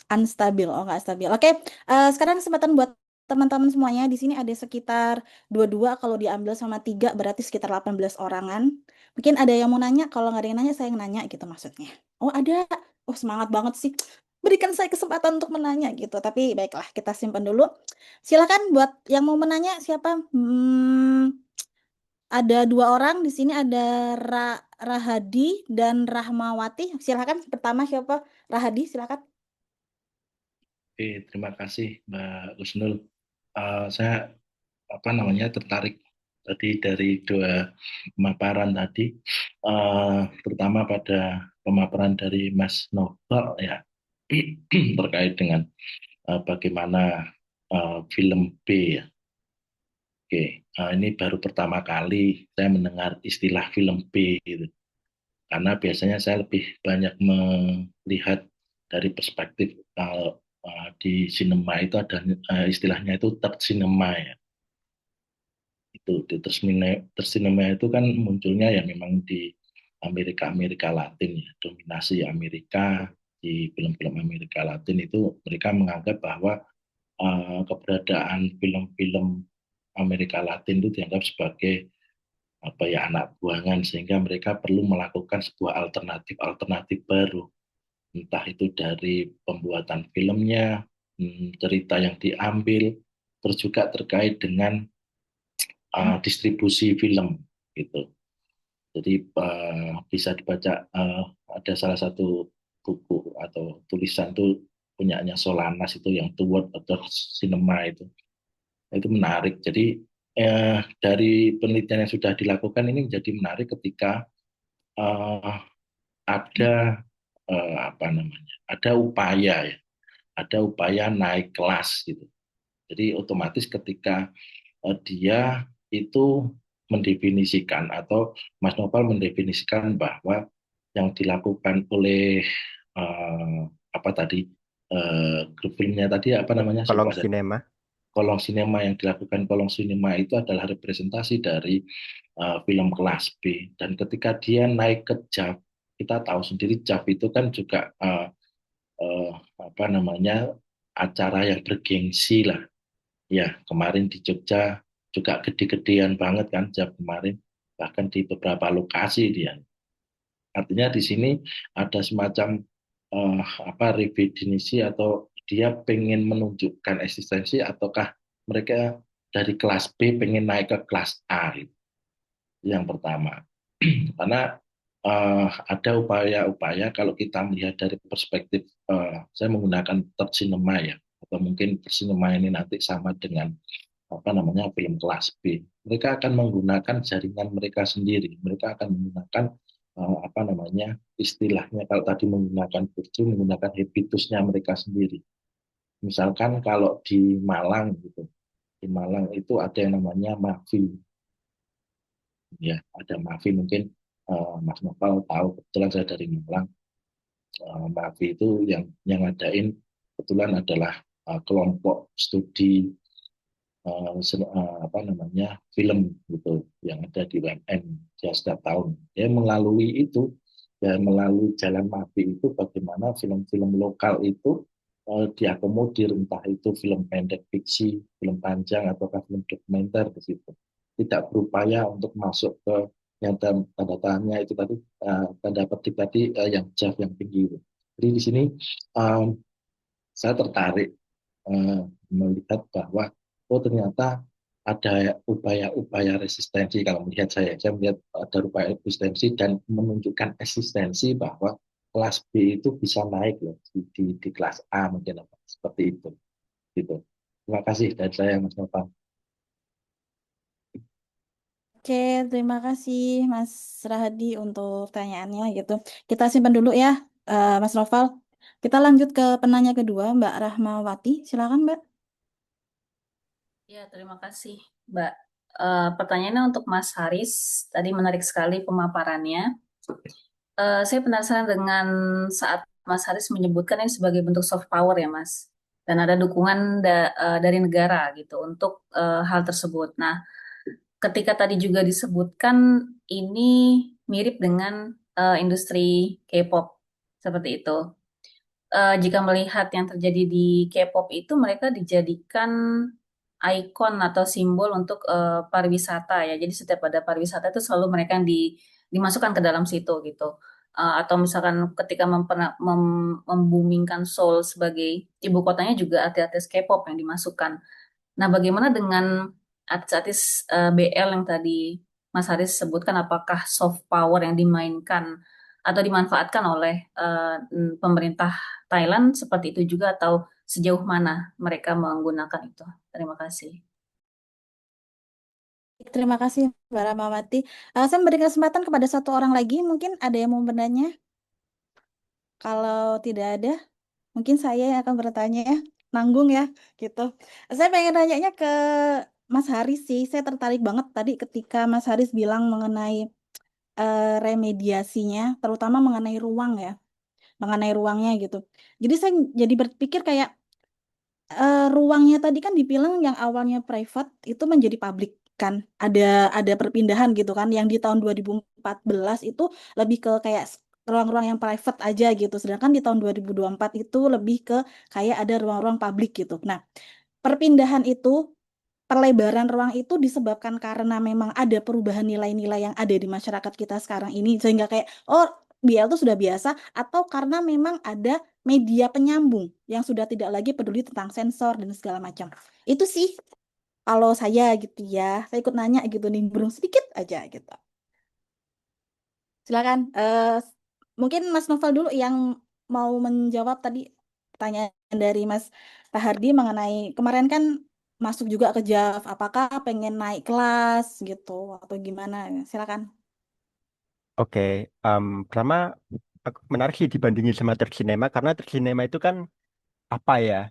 Unstabil, oh nggak stabil. Oke, sekarang kesempatan buat teman-teman semuanya. Di sini ada sekitar 22, kalau diambil sama 3 berarti sekitar 18 orangan. Mungkin ada yang mau nanya, kalau nggak ada yang nanya, saya yang nanya gitu maksudnya. Oh ada, oh semangat banget sih. Berikan saya kesempatan untuk menanya gitu. Tapi baiklah, kita simpan dulu. Silakan buat yang mau menanya siapa? Ada 2 orang di sini, ada Rahadi dan Rahmawati. Silakan, pertama siapa? Rahadi, silakan. Oke, terima kasih Mbak Husnul. Saya tertarik tadi dari 2 pemaparan tadi, terutama pada pemaparan dari Mas Novel ya terkait dengan bagaimana film B ya. Oke, ini baru pertama kali saya mendengar istilah film B gitu. Karena biasanya saya lebih banyak melihat dari perspektif kalau di sinema itu ada istilahnya itu third cinema ya. Itu di third cinema itu kan munculnya ya memang di Amerika Latin ya, dominasi Amerika di film-film Amerika Latin itu mereka menganggap bahwa keberadaan film-film Amerika Latin itu dianggap sebagai apa ya anak buangan, sehingga mereka perlu melakukan sebuah alternatif baru, entah itu dari pembuatan filmnya, cerita yang diambil, terus juga terkait dengan distribusi film gitu. Jadi bisa dibaca, ada salah satu buku atau tulisan tuh punyanya Solanas itu yang Toward atau Cinema itu menarik. Jadi dari penelitian yang sudah dilakukan ini menjadi menarik ketika ada ada upaya naik kelas gitu. Jadi otomatis ketika dia itu mendefinisikan atau Mas Novel mendefinisikan bahwa yang dilakukan oleh apa tadi grup filmnya tadi apa namanya Kolong lupa saya. sinema. Kolong sinema, yang dilakukan kolong sinema itu adalah representasi dari film kelas B. Dan ketika dia naik ke JAV, kita tahu sendiri JAV itu kan juga apa namanya acara yang bergengsi lah. Ya, kemarin di Jogja juga gede-gedean banget kan JAV kemarin, bahkan di beberapa lokasi dia. Artinya di sini ada semacam redefinisi atau dia pengen menunjukkan eksistensi ataukah mereka dari kelas B pengen naik ke kelas A gitu. Yang pertama. Karena ada upaya-upaya kalau kita melihat dari perspektif saya menggunakan third cinema ya, atau mungkin third cinema ini nanti sama dengan apa namanya film kelas B. Mereka akan menggunakan jaringan mereka sendiri. Mereka akan menggunakan apa namanya istilahnya kalau tadi menggunakan virtue, menggunakan habitusnya mereka sendiri. Misalkan kalau di Malang gitu, Di Malang itu ada yang namanya MAFI. Ya, ada MAFI mungkin Mas Novel tahu, kebetulan saya dari Malang. MAFI itu yang ngadain kebetulan adalah kelompok studi apa namanya film gitu yang ada di UMN ya setiap tahun. Ya melalui itu dan melalui jalan MAFI itu bagaimana film-film lokal itu diakomodir entah itu film pendek fiksi, film panjang ataukah film dokumenter di situ. Tidak berupaya untuk masuk ke yang tanda tangannya itu tadi tanda petik tadi yang JAF yang tinggi itu. Jadi di sini um, saya tertarik melihat bahwa oh ternyata ada upaya-upaya resistensi kalau melihat saya melihat ada upaya resistensi dan menunjukkan eksistensi bahwa kelas B itu bisa naik loh di kelas A mungkin apa seperti itu gitu. Terima kasih dari saya Mas Nova. Oke, terima kasih Mas Rahadi untuk pertanyaannya gitu. Kita simpan dulu ya, Mas Noval. Kita lanjut ke penanya kedua, Mbak Rahmawati. Silakan, Mbak. Ya, terima kasih, Mbak. Pertanyaannya untuk Mas Haris. Tadi menarik sekali pemaparannya. Saya penasaran dengan saat Mas Haris menyebutkan ini sebagai bentuk soft power ya, Mas. Dan ada dukungan dari negara gitu untuk hal tersebut. Nah, ketika tadi juga disebutkan ini mirip dengan industri K-pop seperti itu. Jika melihat yang terjadi di K-pop itu mereka dijadikan ikon atau simbol untuk pariwisata ya. Jadi setiap ada pariwisata itu selalu mereka yang dimasukkan ke dalam situ gitu. Atau misalkan ketika membumingkan Seoul sebagai ibu kotanya juga artis-artis K-pop yang dimasukkan. Nah, bagaimana dengan artis-artis BL yang tadi Mas Haris sebutkan, apakah soft power yang dimainkan atau dimanfaatkan oleh pemerintah Thailand seperti itu juga atau sejauh mana mereka menggunakan itu? Terima kasih. Terima kasih, Mbak Rahmawati. Saya memberikan kesempatan kepada satu orang lagi. Mungkin ada yang mau bertanya? Kalau tidak ada, mungkin saya yang akan bertanya ya. Nanggung ya, gitu. Saya pengen nanyanya ke Mas Haris sih. Saya tertarik banget tadi ketika Mas Haris bilang mengenai remediasinya, terutama mengenai ruang ya, mengenai ruangnya gitu. Jadi saya jadi berpikir kayak ruangnya tadi kan dibilang yang awalnya private itu menjadi publik kan. Ada perpindahan gitu kan yang di tahun 2014 itu lebih ke kayak ruang-ruang yang private aja gitu. Sedangkan di tahun 2024 itu lebih ke kayak ada ruang-ruang publik gitu. Nah, perpindahan itu perlebaran ruang itu disebabkan karena memang ada perubahan nilai-nilai yang ada di masyarakat kita sekarang ini sehingga kayak oh BL itu sudah biasa atau karena memang ada media penyambung yang sudah tidak lagi peduli tentang sensor dan segala macam. Itu sih kalau saya gitu ya. Saya ikut nanya gitu nimbrung sedikit aja gitu. Silakan mungkin Mas Novel dulu yang mau menjawab tadi pertanyaan dari Mas Tahardi mengenai kemarin kan masuk juga ke JAV, apakah pengen naik kelas gitu atau gimana? Silakan. Oke, pertama menarik sih dibandingin sama Tersinema karena Tersinema itu kan apa ya?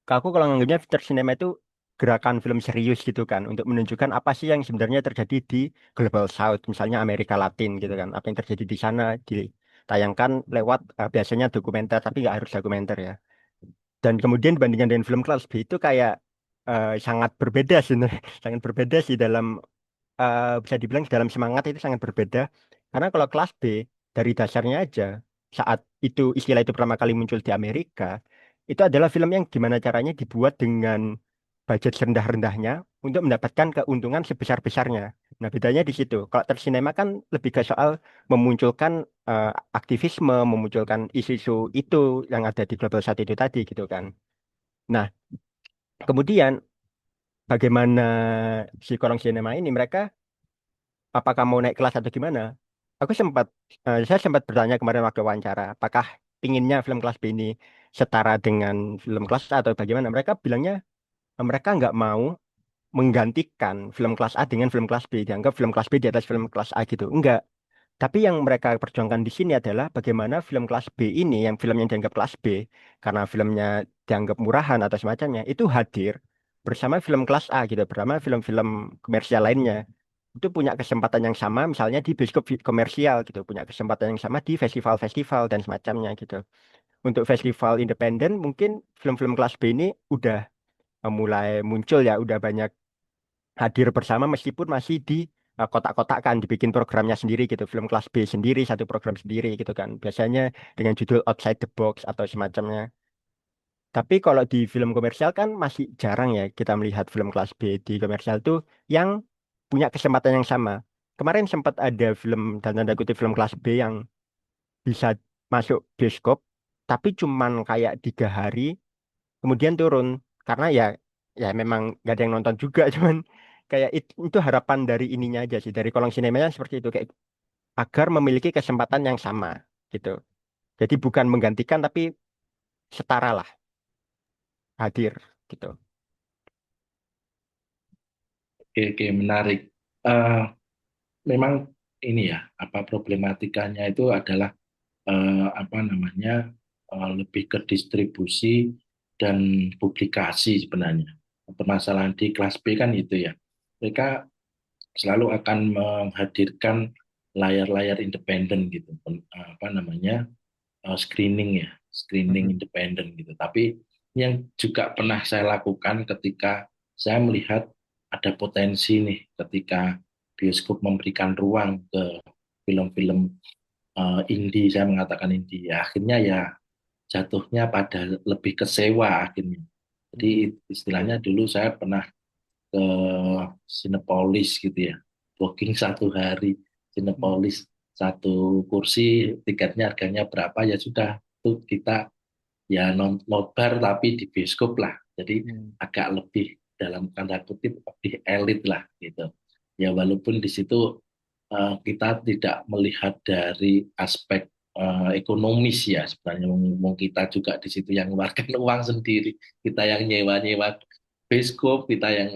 Aku kalau nganggapnya Tersinema itu gerakan film serius gitu kan untuk menunjukkan apa sih yang sebenarnya terjadi di Global South, misalnya Amerika Latin gitu kan. Apa yang terjadi di sana ditayangkan lewat biasanya dokumenter tapi nggak harus dokumenter ya. Dan kemudian dibandingkan dengan film kelas B itu kayak sangat berbeda sih, sangat berbeda sih dalam bisa dibilang dalam semangat itu sangat berbeda. Karena kalau kelas B dari dasarnya aja saat itu istilah itu pertama kali muncul di Amerika, itu adalah film yang gimana caranya dibuat dengan budget serendah-rendahnya untuk mendapatkan keuntungan sebesar-besarnya. Nah, bedanya di situ. Kalau tersinema kan lebih ke soal memunculkan eh, aktivisme, memunculkan isu-isu itu yang ada di global saat itu tadi gitu kan. Nah, kemudian bagaimana si kolong sinema ini mereka apakah mau naik kelas atau gimana? Aku sempat, saya sempat bertanya kemarin waktu wawancara, apakah pinginnya film kelas B ini setara dengan film kelas A atau bagaimana? Mereka bilangnya mereka nggak mau menggantikan film kelas A dengan film kelas B, dianggap film kelas B di atas film kelas A gitu. Enggak. Tapi yang mereka perjuangkan di sini adalah bagaimana film kelas B ini, yang film yang dianggap kelas B, karena filmnya dianggap murahan atau semacamnya, itu hadir bersama film kelas A gitu, bersama film-film komersial lainnya. Itu punya kesempatan yang sama misalnya di bioskop komersial gitu, punya kesempatan yang sama di festival-festival dan semacamnya gitu. Untuk festival independen mungkin film-film kelas B ini udah mulai muncul ya, udah banyak hadir bersama meskipun masih di kotak-kotakan, dibikin programnya sendiri gitu, film kelas B sendiri, satu program sendiri gitu kan. Biasanya dengan judul Outside the Box atau semacamnya. Tapi kalau di film komersial kan masih jarang ya kita melihat film kelas B di komersial tuh yang punya kesempatan yang sama. Kemarin sempat ada film dan tanda kutip film kelas B yang bisa masuk bioskop, tapi cuman kayak 3 hari kemudian turun karena ya memang gak ada yang nonton juga, cuman kayak itu harapan dari ininya aja sih, dari kolong sinemanya seperti itu, kayak agar memiliki kesempatan yang sama gitu. Jadi bukan menggantikan tapi setara lah hadir gitu. Oke, oke, menarik. Eh, Memang ini ya, apa problematikanya itu adalah apa namanya lebih ke distribusi dan publikasi sebenarnya. Permasalahan di kelas B kan itu ya. Mereka selalu akan menghadirkan layar-layar independen gitu, apa namanya screening ya, screening Mhm. independen gitu. Tapi yang juga pernah saya lakukan ketika saya melihat ada potensi nih, ketika bioskop memberikan ruang ke film-film indie, saya mengatakan indie, ya, akhirnya ya jatuhnya pada lebih ke sewa akhirnya. Jadi istilahnya dulu saya pernah ke Cinepolis gitu ya, booking 1 hari Cinepolis, satu kursi tiketnya harganya berapa, ya sudah tuh kita ya nobar tapi di bioskop lah, jadi Hmm. agak lebih dalam tanda kutip lebih elit lah gitu ya, walaupun di situ kita tidak melihat dari aspek ekonomis ya, sebenarnya mau kita juga di situ yang mengeluarkan uang sendiri, kita yang nyewa-nyewa bioskop, kita yang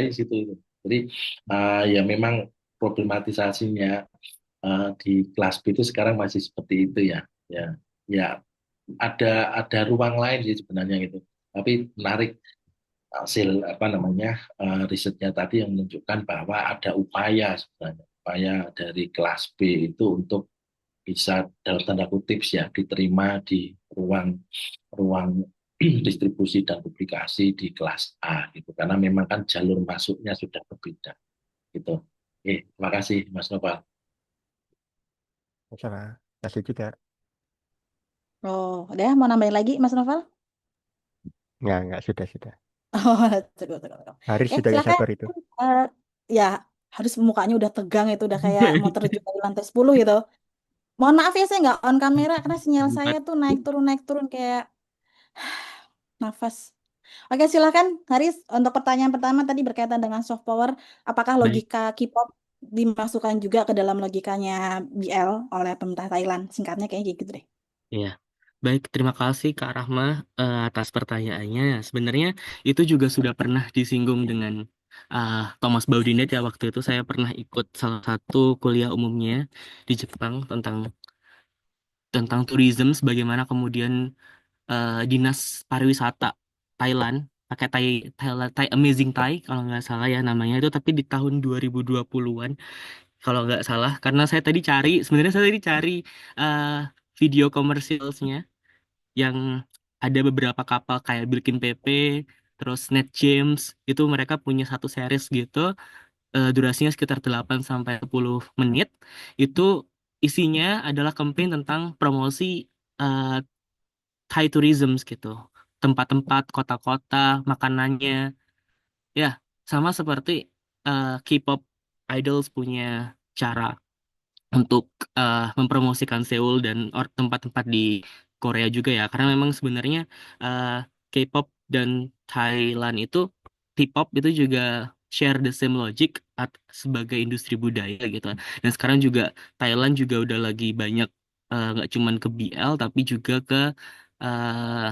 di situ. Jadi ya memang problematisasinya di kelas B itu sekarang masih seperti itu ya. Ya ada ruang lain sih sebenarnya gitu. Tapi menarik hasil apa namanya risetnya tadi yang menunjukkan bahwa ada upaya sebenarnya, upaya dari kelas B itu untuk bisa dalam tanda kutip ya diterima di ruang ruang distribusi dan publikasi di kelas A gitu, karena memang kan jalur masuknya sudah berbeda gitu. Terima kasih Mas Nopal. Sama kasih juga. Oh, udah mau nambahin lagi Mas Novel? Nggak, sudah. Oh, cukup, cukup, cukup. Haris Ya, sudah gak silakan. sabar itu. Eh, ya, harus mukanya udah tegang itu, udah kayak mau terjun dari lantai 10 gitu. Mohon maaf ya, saya nggak on kamera karena sinyal saya Empat. tuh naik turun kayak nafas. Oke, silakan Haris. Untuk pertanyaan pertama tadi berkaitan dengan soft power, apakah Baik, logika K-pop dimasukkan juga ke dalam logikanya BL oleh pemerintah Thailand? Singkatnya kayak gitu deh. ya. Baik, terima kasih Kak Rahma atas pertanyaannya. Sebenarnya itu juga sudah pernah disinggung dengan Thomas Baudinet ya, waktu itu saya pernah ikut salah satu kuliah umumnya di Jepang tentang tourism, bagaimana kemudian dinas pariwisata Thailand pakai Thai Amazing Thai kalau nggak salah ya namanya itu, tapi di tahun 2020-an kalau nggak salah, karena sebenarnya saya tadi cari eh, video komersialnya yang ada beberapa kapal kayak Birkin PP, terus Net James, itu mereka punya satu series gitu, durasinya sekitar 8 sampai 10 menit. Itu isinya adalah campaign tentang promosi eh, Thai tourism gitu. Tempat-tempat, kota-kota, makanannya. Ya, sama seperti K-pop idols punya cara untuk mempromosikan Seoul dan tempat-tempat di Korea juga ya, karena memang sebenarnya eh, K-pop dan Thailand itu K-pop itu juga share the same logic sebagai industri budaya gitu. Dan sekarang juga Thailand juga udah lagi banyak nggak cuman ke BL tapi juga ke eh,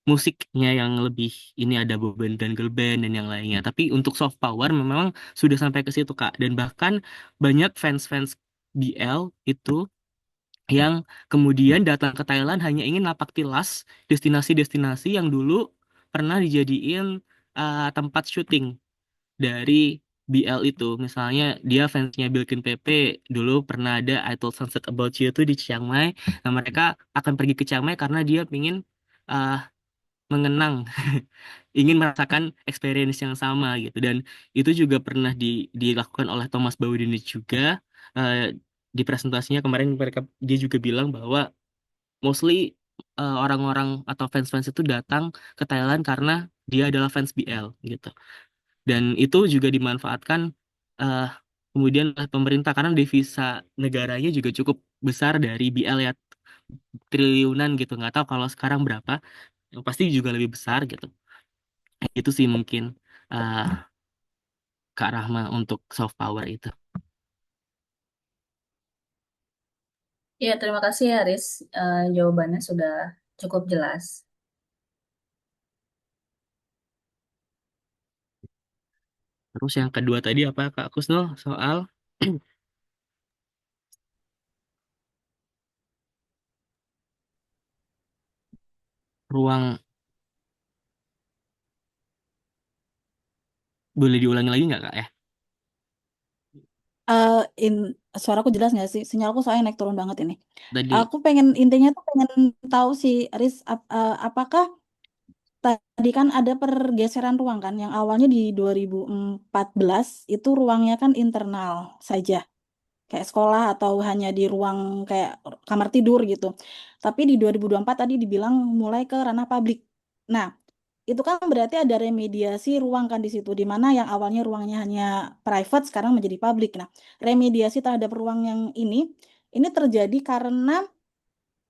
musiknya yang lebih ini, ada boy band dan girl band dan yang lainnya. Tapi untuk soft power memang sudah sampai ke situ Kak, dan bahkan banyak fans-fans BL itu yang kemudian datang ke Thailand hanya ingin napak tilas destinasi-destinasi yang dulu pernah dijadiin tempat syuting dari BL itu. Misalnya dia fansnya Bilkin PP, dulu pernah ada I Told Sunset About You itu di Chiang Mai. Nah, mereka akan pergi ke Chiang Mai karena dia ingin uh, mengenang, ingin merasakan experience yang sama gitu. Dan itu juga pernah dilakukan oleh Thomas Bowden juga. Uh, di presentasinya kemarin dia juga bilang bahwa mostly orang-orang atau fans-fans itu datang ke Thailand karena dia adalah fans BL gitu. Dan itu juga dimanfaatkan eh, kemudian oleh pemerintah karena devisa negaranya juga cukup besar dari BL ya, triliunan gitu. Nggak tahu kalau sekarang berapa, yang pasti juga lebih besar gitu. Itu sih mungkin eh Kak Rahma untuk soft power itu. Ya, terima kasih Haris. Jawabannya sudah cukup jelas. Terus yang kedua tadi apa Kak Kusnul soal ruang, boleh diulangi lagi nggak Kak ya? Eh, in, suaraku jelas nggak sih? Sinyalku soalnya naik turun banget ini. Tadi Aku pengen intinya tuh pengen tahu sih, Riz, apakah tadi kan ada pergeseran ruang kan, yang awalnya di 2014 itu ruangnya kan internal saja, kayak sekolah atau hanya di ruang kayak kamar tidur gitu. Tapi di 2024 tadi dibilang mulai ke ranah publik. Nah, itu kan berarti ada remediasi ruang kan di situ, di mana yang awalnya ruangnya hanya private sekarang menjadi publik. Nah, remediasi terhadap ruang yang ini terjadi karena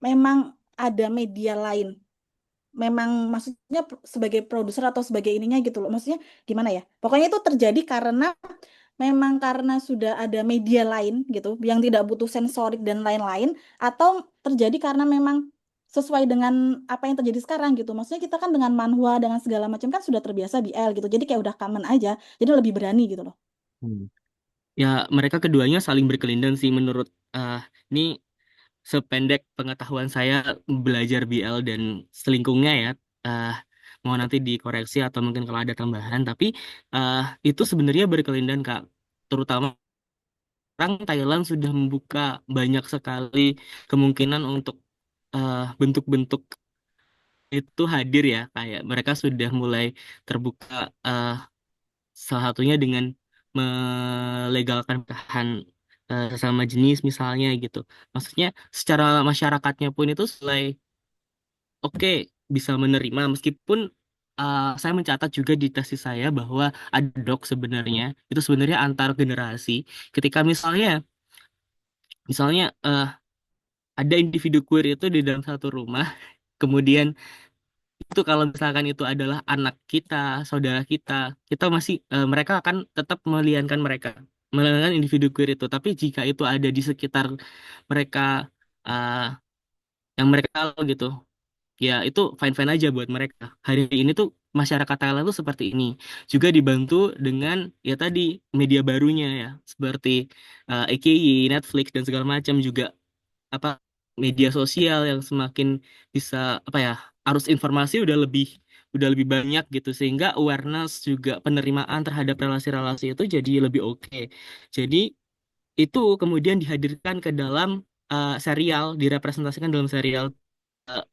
memang ada media lain. Memang maksudnya sebagai produser atau sebagai ininya gitu loh. Maksudnya gimana ya? Pokoknya itu terjadi karena memang karena sudah ada media lain gitu yang tidak butuh sensorik dan lain-lain, atau terjadi karena memang sesuai dengan apa yang terjadi sekarang gitu. Maksudnya kita kan dengan manhwa dengan segala macam kan sudah terbiasa BL gitu. Jadi kayak udah common aja. Jadi lebih berani gitu loh. hmm. Ya mereka keduanya saling berkelindan sih menurut ini sependek pengetahuan saya belajar BL dan selingkungnya ya. eh Mau nanti dikoreksi atau mungkin kalau ada tambahan, tapi eh itu sebenarnya berkelindan Kak. Terutama sekarang Thailand sudah membuka banyak sekali kemungkinan untuk bentuk-bentuk itu hadir ya, kayak mereka sudah mulai terbuka, eh, salah satunya dengan melegalkan pernikahan sesama jenis misalnya gitu. Maksudnya secara masyarakatnya pun itu mulai oke, bisa menerima, meskipun saya mencatat juga di tesis saya bahwa ada dok sebenarnya itu sebenarnya antar generasi. Ketika misalnya ada individu queer itu di dalam satu rumah, kemudian itu kalau misalkan itu adalah anak kita, saudara kita, kita masih mereka akan tetap meliankan individu queer itu. Tapi jika itu ada di sekitar mereka, uh, yang mereka tahu gitu, ya itu fine-fine aja buat mereka. Hari ini tuh masyarakat Thailand tuh seperti ini. Juga dibantu dengan ya tadi media barunya ya, seperti AKY, Netflix dan segala macam, juga apa media sosial yang semakin bisa apa ya, arus informasi udah lebih banyak gitu, sehingga awareness juga penerimaan terhadap relasi-relasi itu jadi lebih oke. Jadi itu kemudian dihadirkan ke dalam serial, direpresentasikan dalam serial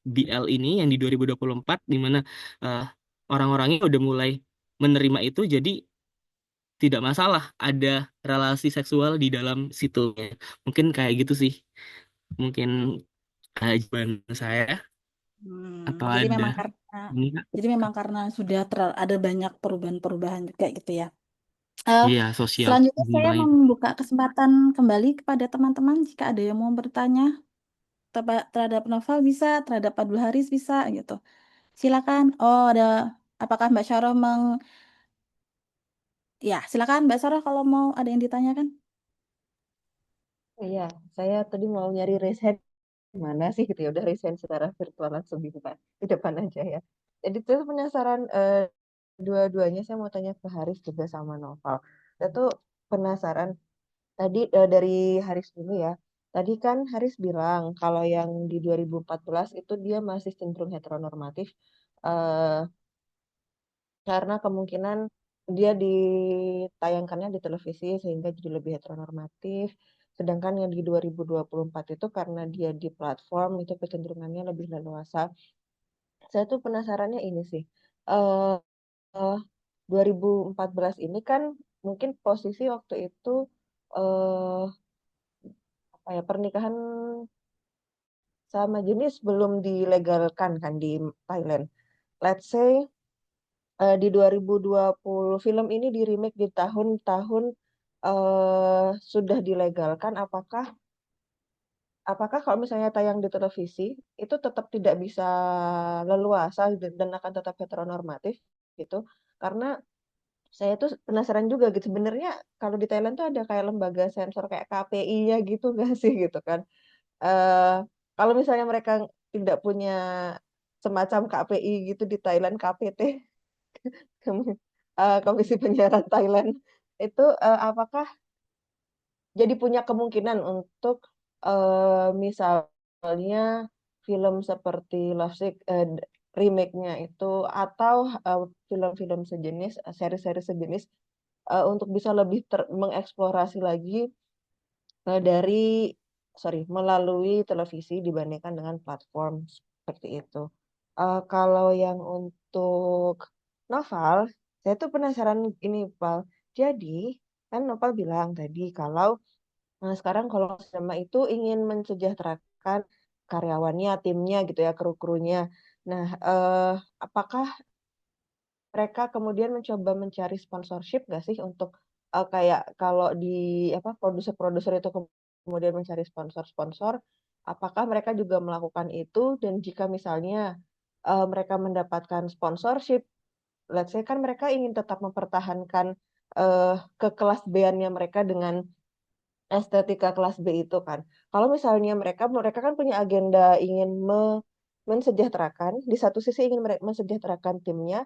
BL ini yang di 2024, di mana eh, orang-orangnya udah mulai menerima itu, jadi tidak masalah ada relasi seksual di dalam situ. Mungkin kayak gitu sih. Mungkin jawaban saya, atau Jadi ada memang karena ini Kak? sudah ada banyak perubahan-perubahan juga gitu ya. Eh, Iya, sosial Selanjutnya saya hubungannya. membuka kesempatan kembali kepada teman-teman jika ada yang mau bertanya terhadap novel bisa, terhadap Abdul Haris bisa gitu. Silakan. Oh, apakah Mbak Syarah ya, silakan Mbak Syarah kalau mau ada yang ditanyakan. Iya, saya tadi mau nyari resign mana sih gitu ya. Udah resign secara virtual langsung di depan aja ya. Jadi tuh penasaran dua-duanya saya mau tanya ke Haris juga sama Noval. Saya tuh penasaran tadi dari Haris dulu ya. Tadi kan Haris bilang kalau yang di 2014 itu dia masih cenderung heteronormatif. eh karena kemungkinan dia ditayangkannya di televisi sehingga jadi lebih heteronormatif. Sedangkan yang di 2024 itu karena dia di platform itu kecenderungannya lebih leluasa. Saya tuh penasarannya ini sih. eh eh, 2014 ini kan mungkin posisi waktu itu eh apa ya, pernikahan sama jenis belum dilegalkan kan di Thailand. Let's say di 2020 film ini di remake di tahun-tahun sudah dilegalkan, apakah kalau misalnya tayang di televisi itu tetap tidak bisa leluasa dan akan tetap heteronormatif gitu? Karena saya tuh penasaran juga gitu, sebenarnya kalau di Thailand tuh ada kayak lembaga sensor kayak KPI ya gitu nggak sih gitu kan? eh Kalau misalnya mereka tidak punya semacam KPI gitu di Thailand, KPT, Komisi Penyiaran Thailand, itu apakah jadi punya kemungkinan untuk misalnya film seperti Lovesick remake-nya itu atau film-film sejenis, seri-seri sejenis untuk bisa lebih mengeksplorasi lagi dari melalui televisi dibandingkan dengan platform seperti itu. Kalau yang untuk novel, saya tuh penasaran ini, Pal. Jadi, kan Nopal bilang tadi kalau sekarang kalau sinema itu ingin mensejahterakan karyawannya, timnya gitu ya, kru-krunya. Nah, apakah mereka kemudian mencoba mencari sponsorship nggak sih untuk kayak kalau di apa produser-produser itu kemudian mencari sponsor-sponsor, apakah mereka juga melakukan itu dan jika misalnya mereka mendapatkan sponsorship, let's say kan mereka ingin tetap mempertahankan ke kelas B-nya mereka dengan estetika kelas B itu kan. Kalau misalnya mereka kan punya agenda ingin mensejahterakan, di satu sisi ingin mensejahterakan timnya,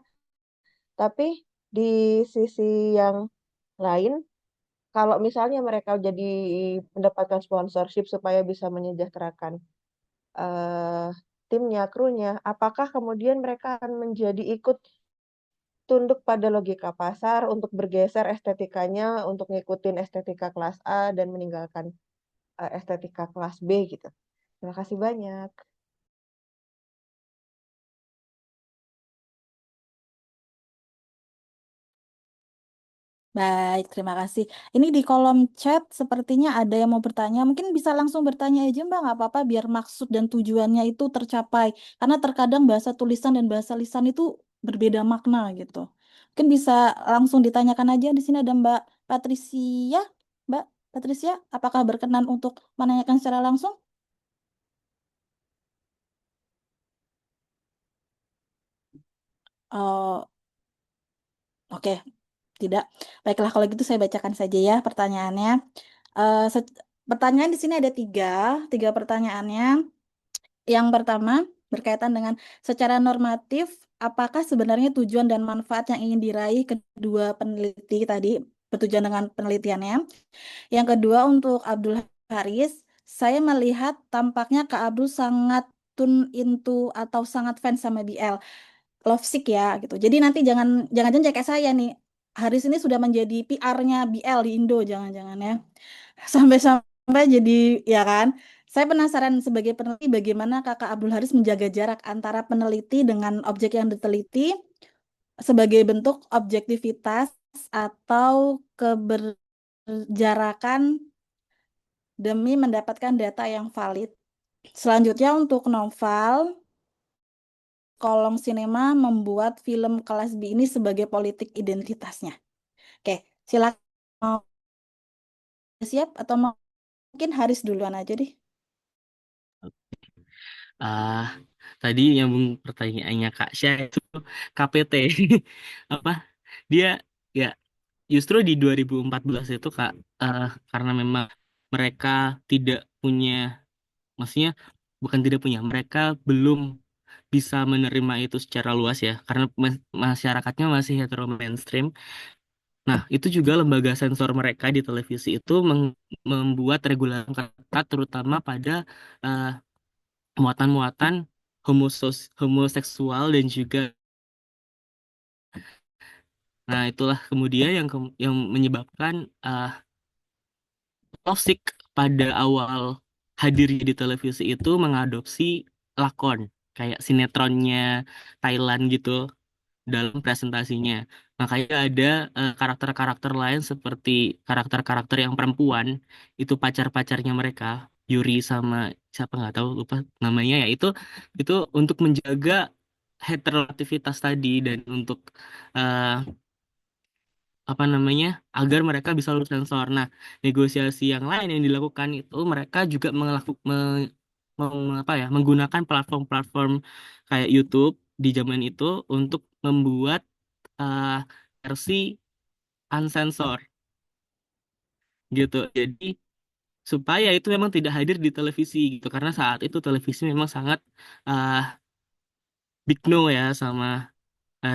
tapi di sisi yang lain, kalau misalnya mereka jadi mendapatkan sponsorship supaya bisa menyejahterakan eh, timnya, krunya, apakah kemudian mereka akan menjadi ikut tunduk pada logika pasar untuk bergeser estetikanya untuk ngikutin estetika kelas A dan meninggalkan estetika kelas B gitu. Terima kasih banyak. Baik, terima kasih. Ini di kolom chat sepertinya ada yang mau bertanya. Mungkin bisa langsung bertanya aja Mbak, nggak apa-apa biar maksud dan tujuannya itu tercapai. Karena terkadang bahasa tulisan dan bahasa lisan itu berbeda makna gitu. Mungkin bisa langsung ditanyakan aja. Di sini ada Mbak Patricia. Mbak Patricia, apakah berkenan untuk menanyakan secara langsung? Oh, oke, tidak. Baiklah, kalau gitu saya bacakan saja ya pertanyaannya. Eh, se- Pertanyaan di sini ada tiga pertanyaannya. Yang pertama berkaitan dengan secara normatif, apakah sebenarnya tujuan dan manfaat yang ingin diraih kedua peneliti tadi bertujuan dengan penelitiannya. Yang kedua untuk Abdul Haris, saya melihat tampaknya Kak Abdul sangat tune into atau sangat fans sama BL. Lovesick ya gitu. Jadi nanti jangan kayak saya nih. Haris ini sudah menjadi PR-nya BL di Indo, jangan-jangan ya. Sampai-sampai jadi ya kan. Saya penasaran sebagai peneliti bagaimana Kakak Abdul Haris menjaga jarak antara peneliti dengan objek yang diteliti sebagai bentuk objektivitas atau keberjarakan demi mendapatkan data yang valid. Selanjutnya untuk novel, Kolong Sinema membuat film kelas B ini sebagai politik identitasnya. Oke, silakan mau siap atau mungkin Haris duluan aja deh. Ah, tadi nyambung pertanyaannya Kak Syah itu KPT apa? Dia ya justru di 2014 itu Kak, karena memang mereka tidak punya, maksudnya bukan tidak punya, mereka belum bisa menerima itu secara luas ya, karena masyarakatnya masih hetero mainstream. Nah, itu juga lembaga sensor mereka di televisi itu membuat regulasi yang ketat, terutama pada eh, muatan-muatan homoseksual dan juga Nah, itulah kemudian yang menyebabkan Taufik pada awal hadirnya di televisi itu mengadopsi lakon kayak sinetronnya Thailand gitu dalam presentasinya. Makanya ada karakter-karakter lain seperti karakter-karakter yang perempuan itu pacar-pacarnya mereka, Yuri sama siapa nggak tahu lupa namanya ya itu untuk menjaga heteronormativitas tadi dan untuk eh, apa namanya agar mereka bisa lulus sensor. Nah, negosiasi yang lain yang dilakukan itu mereka juga apa ya menggunakan platform-platform kayak YouTube di zaman itu untuk membuat eh, versi unsensor gitu. Jadi supaya itu memang tidak hadir di televisi gitu karena saat itu televisi memang sangat eh, big no ya sama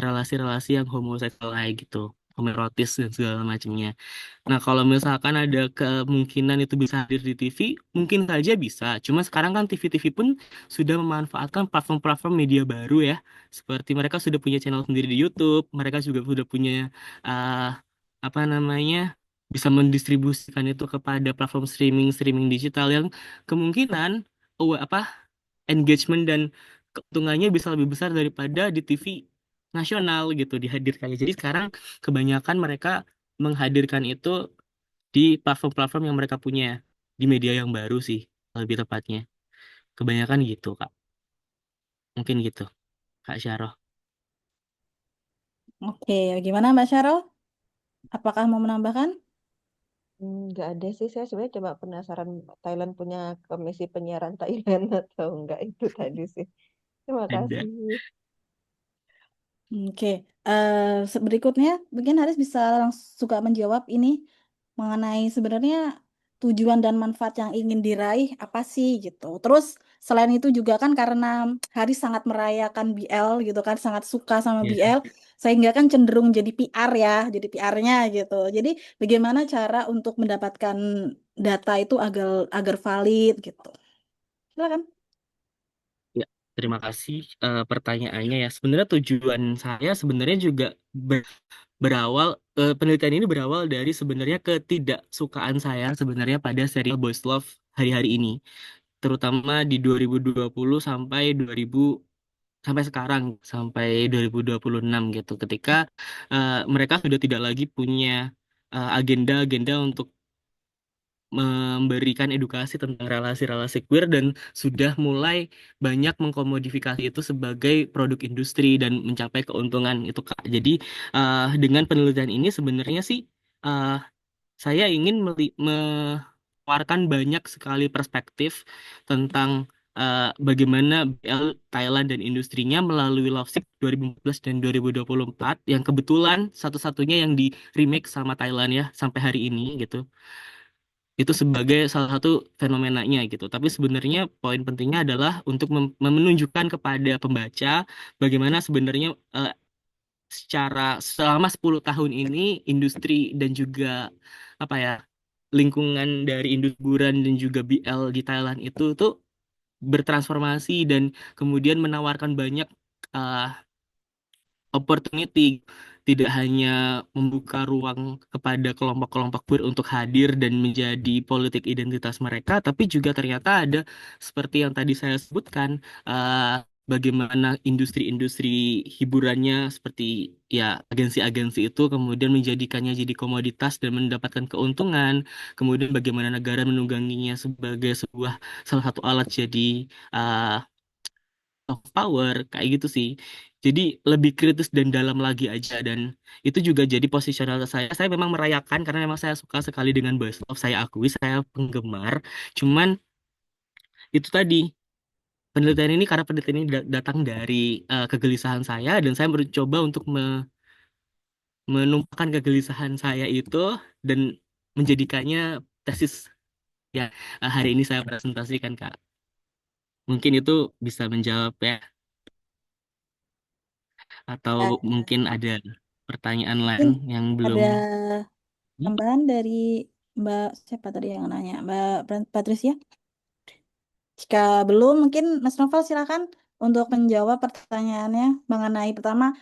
relasi-relasi yang homoseksual kayak gitu, homoerotis dan segala macamnya. Nah, kalau misalkan ada kemungkinan itu bisa hadir di TV, mungkin saja bisa. Cuma sekarang kan TV-TV pun sudah memanfaatkan platform-platform media baru ya. Seperti mereka sudah punya channel sendiri di YouTube, mereka juga sudah punya uh, apa namanya bisa mendistribusikan itu kepada platform streaming digital yang kemungkinan apa engagement dan keuntungannya bisa lebih besar daripada di TV nasional gitu dihadirkannya. Jadi sekarang kebanyakan mereka menghadirkan itu di platform-platform yang mereka punya di media yang baru sih lebih tepatnya. Kebanyakan gitu, Kak. Mungkin gitu, Kak Syarah. Oke, gimana Mbak Syarul? Apakah mau menambahkan? Nggak ada sih, saya sebenarnya coba penasaran Thailand punya komisi penyiaran Thailand atau enggak itu tadi sih. Terima Ada. kasih. Oke, berikutnya mungkin Haris bisa langsung suka menjawab ini mengenai sebenarnya tujuan dan manfaat yang ingin diraih apa sih gitu. Terus selain itu juga kan karena Haris sangat merayakan BL gitu kan, sangat suka sama Ya, BL, sehingga kan cenderung jadi PR ya, jadi PR-nya gitu. Jadi bagaimana cara untuk mendapatkan data itu agar agar valid gitu. Silakan. ya. Terima kasih pertanyaannya ya. Sebenarnya tujuan saya sebenarnya juga berawal penelitian ini berawal dari sebenarnya ketidaksukaan saya sebenarnya pada serial Boys Love hari-hari ini, terutama di 2020 sampai sekarang sampai 2026 gitu ketika mereka sudah tidak lagi punya agenda-agenda untuk memberikan edukasi tentang relasi-relasi queer dan sudah mulai banyak mengkomodifikasi itu sebagai produk industri dan mencapai keuntungan itu Kak. Jadi dengan penelitian ini sebenarnya sih eh, saya ingin menawarkan banyak sekali perspektif tentang bagaimana BL Thailand dan industrinya melalui Lovesick 2014 dan 2024 yang kebetulan satu-satunya yang di remake sama Thailand ya sampai hari ini gitu. Itu sebagai salah satu fenomenanya gitu. Tapi sebenarnya poin pentingnya adalah untuk menunjukkan kepada pembaca bagaimana sebenarnya secara selama 10 tahun ini industri dan juga apa ya lingkungan dari industri hiburan dan juga BL di Thailand itu tuh bertransformasi dan kemudian menawarkan banyak uh, opportunity, tidak hanya membuka ruang kepada kelompok-kelompok queer untuk hadir dan menjadi politik identitas mereka, tapi juga ternyata ada seperti yang tadi saya sebutkan, bagaimana industri-industri hiburannya seperti ya agensi-agensi itu kemudian menjadikannya jadi komoditas dan mendapatkan keuntungan, kemudian bagaimana negara menungganginya sebagai sebuah salah satu alat jadi uh, of power kayak gitu sih. Jadi lebih kritis dan dalam lagi aja dan itu juga jadi posisional saya. Saya memang merayakan karena memang saya suka sekali dengan Boys Love. Saya akui saya penggemar. Cuman itu tadi penelitian ini karena penelitian ini datang dari kegelisahan saya dan saya mencoba untuk menumpahkan kegelisahan saya itu dan menjadikannya tesis ya hari ini saya presentasikan Kak. Mungkin itu bisa menjawab ya atau Ya, mungkin ada pertanyaan lain mungkin yang belum. ada tambahan dari Mbak siapa tadi yang nanya? Mbak Patricia? Jika belum, mungkin Mas Novel silakan untuk menjawab pertanyaannya mengenai pertama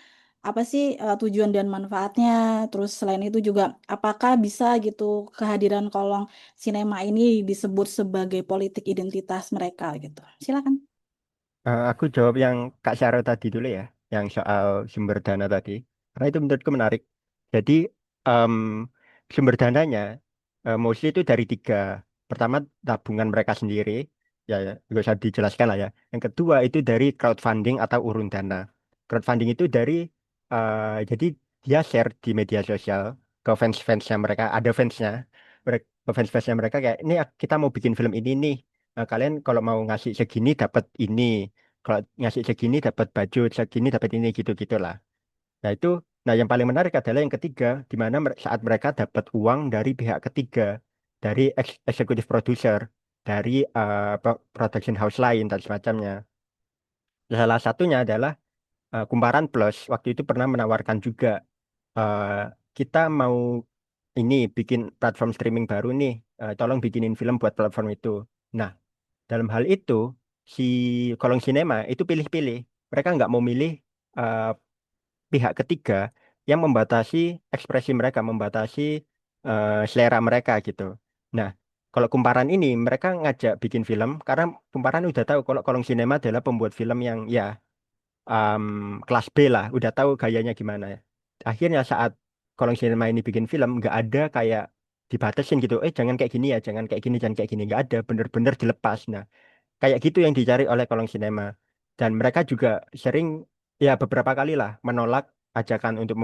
apa sih tujuan dan manfaatnya. Terus selain itu juga apakah bisa gitu kehadiran kolong sinema ini disebut sebagai politik identitas mereka gitu. Silakan. Aku jawab yang Kak Syaro tadi dulu ya, yang soal sumber dana tadi. Karena itu menurutku menarik. Jadi em, sumber dananya mostly itu dari tiga. Pertama tabungan mereka sendiri, ya, ya nggak usah dijelaskan lah ya. Yang kedua itu dari crowdfunding atau urun dana. Crowdfunding itu dari jadi dia share di media sosial ke fans-fansnya mereka, ada fansnya, mereka ke fans-fansnya mereka kayak ini kita mau bikin film ini nih. Kalian kalau mau ngasih segini dapat ini, kalau ngasih segini dapat baju, segini dapat ini gitu-gitulah. Nah itu, nah yang paling menarik adalah yang ketiga, di mana saat mereka dapat uang dari pihak ketiga, dari eksekutif produser, dari production house lain dan semacamnya. Salah satunya adalah Kumparan Plus waktu itu pernah menawarkan juga eh, kita mau ini bikin platform streaming baru nih, tolong bikinin film buat platform itu. Nah, dalam hal itu, si kolong sinema itu pilih-pilih. Mereka nggak mau milih eh, pihak ketiga yang membatasi ekspresi mereka, membatasi selera mereka gitu. Nah, kalau Kumparan ini mereka ngajak bikin film karena Kumparan udah tahu kalau kolong sinema adalah pembuat film yang ya em, kelas B lah, udah tahu gayanya gimana. Akhirnya saat kolong sinema ini bikin film, nggak ada kayak dibatasin gitu. Jangan kayak gini ya, jangan kayak gini, jangan kayak gini. Nggak ada, bener-bener dilepas. Nah, kayak gitu yang dicari oleh kolong sinema. Dan mereka juga sering, ya beberapa kali lah, menolak ajakan untuk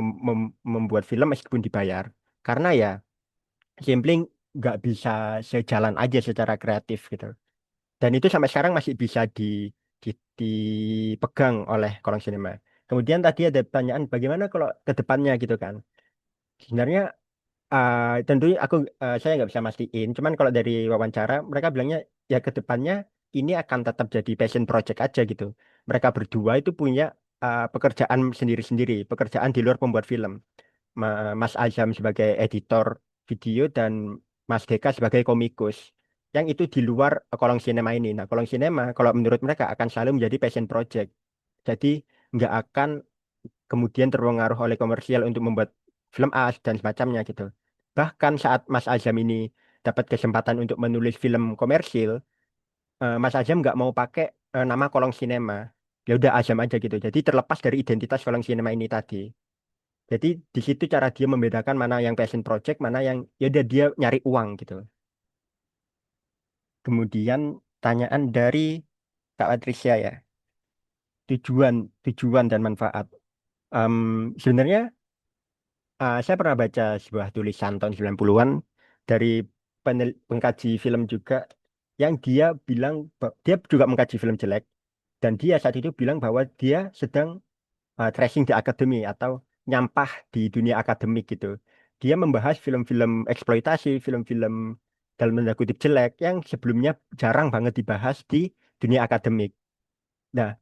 membuat film meskipun dibayar. Karena ya, simply nggak bisa sejalan aja secara kreatif gitu. Dan itu sampai sekarang masih bisa dipegang oleh kolong sinema. Kemudian tadi ada pertanyaan bagaimana kalau ke depannya gitu kan. Sebenarnya tentunya saya nggak bisa mastiin. Cuman kalau dari wawancara mereka bilangnya ya ke depannya ini akan tetap jadi passion project aja gitu. Mereka berdua itu punya pekerjaan sendiri-sendiri, pekerjaan di luar pembuat film. Mas Azam sebagai editor video dan Mas Deka sebagai komikus. Yang itu di luar kolong sinema ini. Nah, kolong sinema kalau menurut mereka akan selalu menjadi passion project. Jadi nggak akan kemudian terpengaruh oleh komersial untuk membuat film A dan semacamnya gitu. Bahkan saat Mas Azam ini dapat kesempatan untuk menulis film komersil, Mas Azam nggak mau pakai nama kolong sinema. Ya udah Azam aja gitu. Jadi terlepas dari identitas kolong sinema ini tadi. Jadi di situ cara dia membedakan mana yang passion project, mana yang ya udah dia nyari uang gitu. Kemudian tanyaan dari Kak Patricia ya, tujuan tujuan dan manfaat. Sebenarnya saya pernah baca sebuah tulisan tahun 90-an dari pengkaji film juga yang dia bilang dia juga mengkaji film jelek dan dia saat itu bilang bahwa dia sedang tracing di akademi atau nyampah di dunia akademik gitu. Dia membahas film-film eksploitasi, film-film dalam tanda kutip jelek yang sebelumnya jarang banget dibahas di dunia akademik. Nah,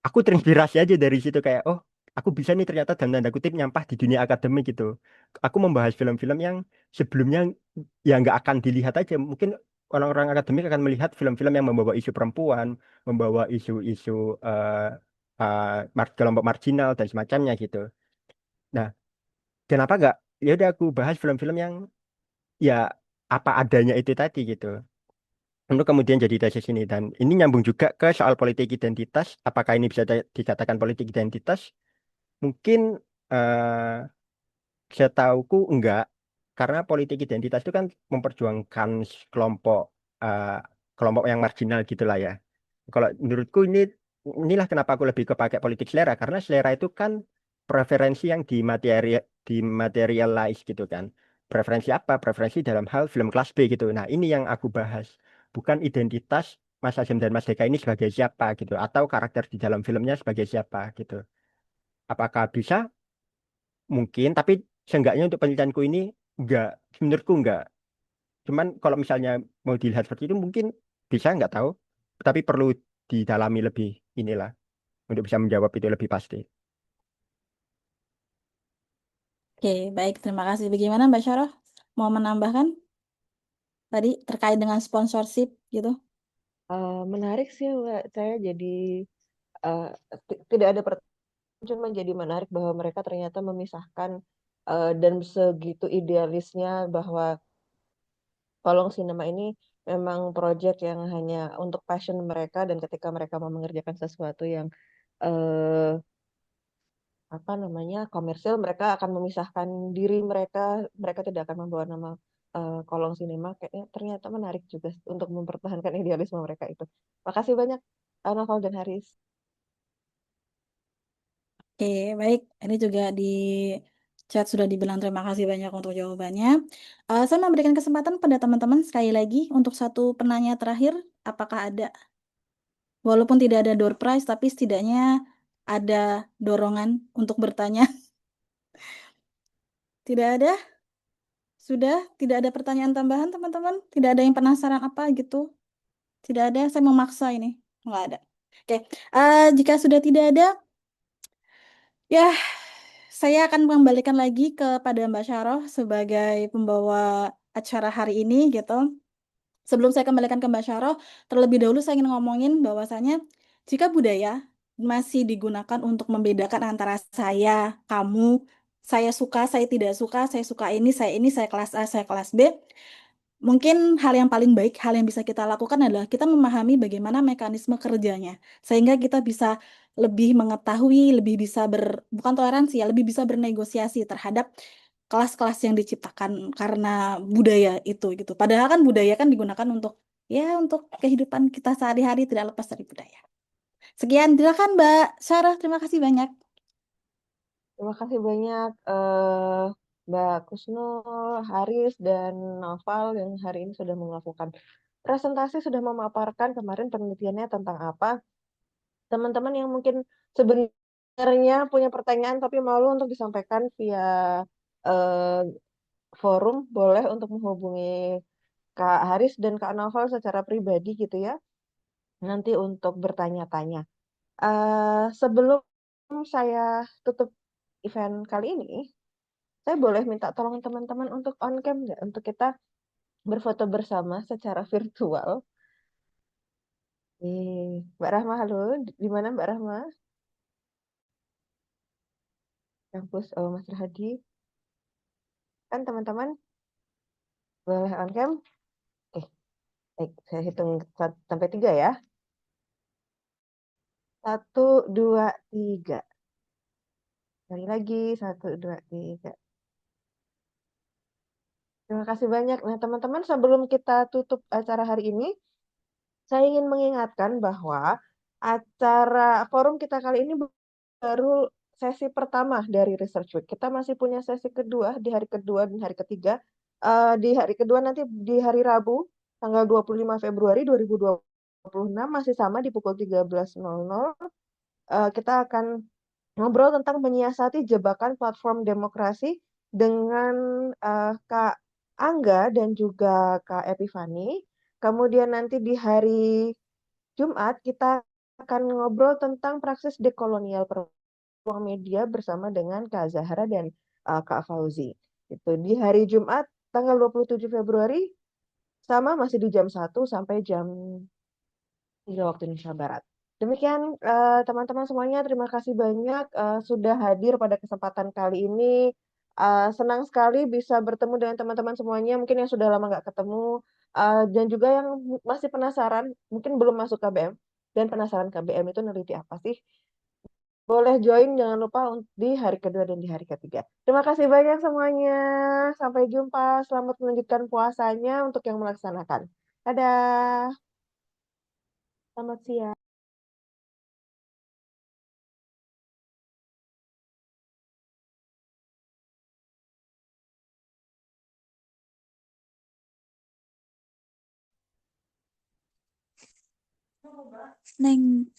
aku terinspirasi aja dari situ kayak oh aku bisa nih ternyata dalam tanda kutip nyampah di dunia akademik gitu. Aku membahas film-film yang sebelumnya ya nggak akan dilihat aja. Mungkin orang-orang akademik akan melihat film-film yang membawa isu perempuan, membawa isu-isu kelompok marginal dan semacamnya gitu. Nah, kenapa nggak? Ya udah aku bahas film-film yang ya apa adanya itu tadi gitu. Untuk kemudian jadi tesis ini dan ini nyambung juga ke soal politik identitas. Apakah ini bisa dikatakan politik identitas? Mungkin eh setauku enggak, karena politik identitas itu kan memperjuangkan kelompok eh, kelompok yang marginal gitulah ya. Kalau menurutku inilah kenapa aku lebih kepakai politik selera karena selera itu kan preferensi yang dimaterialize gitu kan. Preferensi apa? Preferensi dalam hal film kelas B gitu. Nah, ini yang aku bahas. Bukan identitas Mas Azam dan Mas Deka ini sebagai siapa gitu atau karakter di dalam filmnya sebagai siapa gitu. Apakah bisa? Mungkin, tapi seenggaknya untuk penelitianku ini enggak, menurutku enggak. Cuman kalau misalnya mau dilihat seperti itu mungkin bisa nggak tahu, tapi perlu didalami lebih inilah untuk bisa menjawab itu lebih pasti. Oke, baik. Terima kasih. Bagaimana Mbak Syarah? Mau menambahkan tadi terkait dengan sponsorship gitu? Menarik sih, Mbak. Saya jadi tidak ada cuma jadi menarik bahwa mereka ternyata memisahkan dan segitu idealisnya bahwa Kolong Sinema ini memang proyek yang hanya untuk passion mereka dan ketika mereka mau mengerjakan sesuatu yang eh, apa namanya komersil, mereka akan memisahkan diri mereka, mereka tidak akan membawa nama Kolong Sinema. Kayaknya ternyata menarik juga untuk mempertahankan idealisme mereka itu. Makasih banyak Noval dan Haris. Oke, baik. Ini juga di chat sudah dibilang terima kasih banyak untuk jawabannya. Saya memberikan kesempatan pada teman-teman sekali lagi untuk satu penanya terakhir. Apakah ada, walaupun tidak ada door prize, tapi setidaknya ada dorongan untuk bertanya? Tidak ada? Sudah? Tidak ada pertanyaan tambahan, teman-teman? Tidak ada yang penasaran apa gitu? Tidak ada, saya memaksa ini. Nggak ada. Oke, jika sudah tidak ada, ya, saya akan mengembalikan lagi kepada Mbak Syarah sebagai pembawa acara hari ini gitu. Sebelum saya kembalikan ke Mbak Syarah, terlebih dahulu saya ingin ngomongin bahwasanya jika budaya masih digunakan untuk membedakan antara saya, kamu, saya suka, saya tidak suka, saya suka ini, saya kelas A, saya kelas B, mungkin hal yang paling baik, hal yang bisa kita lakukan adalah kita memahami bagaimana mekanisme kerjanya, sehingga kita bisa lebih mengetahui, lebih bisa bukan toleransi ya, lebih bisa bernegosiasi terhadap kelas-kelas yang diciptakan karena budaya itu gitu. Padahal kan budaya kan digunakan untuk ya untuk kehidupan kita sehari-hari tidak lepas dari budaya. Sekian, silakan Mbak Sarah, terima kasih banyak. Terima kasih banyak Mbak Kusno, Haris, dan Noval yang hari ini sudah melakukan presentasi, sudah memaparkan kemarin penelitiannya tentang apa. Teman-teman yang mungkin sebenarnya punya pertanyaan tapi malu untuk disampaikan via eh, forum, boleh untuk menghubungi Kak Haris dan Kak Noval secara pribadi gitu ya, nanti untuk bertanya-tanya. Sebelum saya tutup event kali ini, saya boleh minta tolong teman-teman untuk on cam nggak? Untuk kita berfoto bersama secara virtual. Mbak Rahma, halo. Di mana Mbak Rahma? Kampus, oh Mas Hadi. Kan teman-teman boleh on cam? Oke, baik. Saya hitung sampai 3 ya. 1, 2, 3. Sekali lagi, 1, 2, 3. Terima kasih banyak. Nah, teman-teman, sebelum kita tutup acara hari ini, saya ingin mengingatkan bahwa acara forum kita kali ini baru sesi pertama dari Research Week. Kita masih punya sesi kedua di hari kedua dan hari ketiga. Di hari kedua nanti di hari Rabu, tanggal 25 Februari 2026, masih sama di pukul 13.00. Kita akan ngobrol tentang menyiasati jebakan platform demokrasi dengan Kak Angga dan juga Kak Epifani. Kemudian nanti di hari Jumat kita akan ngobrol tentang praksis dekolonial ruang media bersama dengan Kak Zahra dan Kak Fauzi. Itu di hari Jumat tanggal 27 Februari sama masih di jam 1 sampai jam 3 waktu Indonesia Barat. Demikian teman-teman semuanya, terima kasih banyak sudah hadir pada kesempatan kali ini. Senang sekali bisa bertemu dengan teman-teman semuanya, mungkin yang sudah lama nggak ketemu, dan juga yang masih penasaran, mungkin belum masuk KBM, dan penasaran KBM itu neliti apa sih? Boleh join, jangan lupa di hari kedua dan di hari ketiga. Terima kasih banyak semuanya. Sampai jumpa. Selamat melanjutkan puasanya untuk yang melaksanakan. Dadah. Selamat siang. Neng.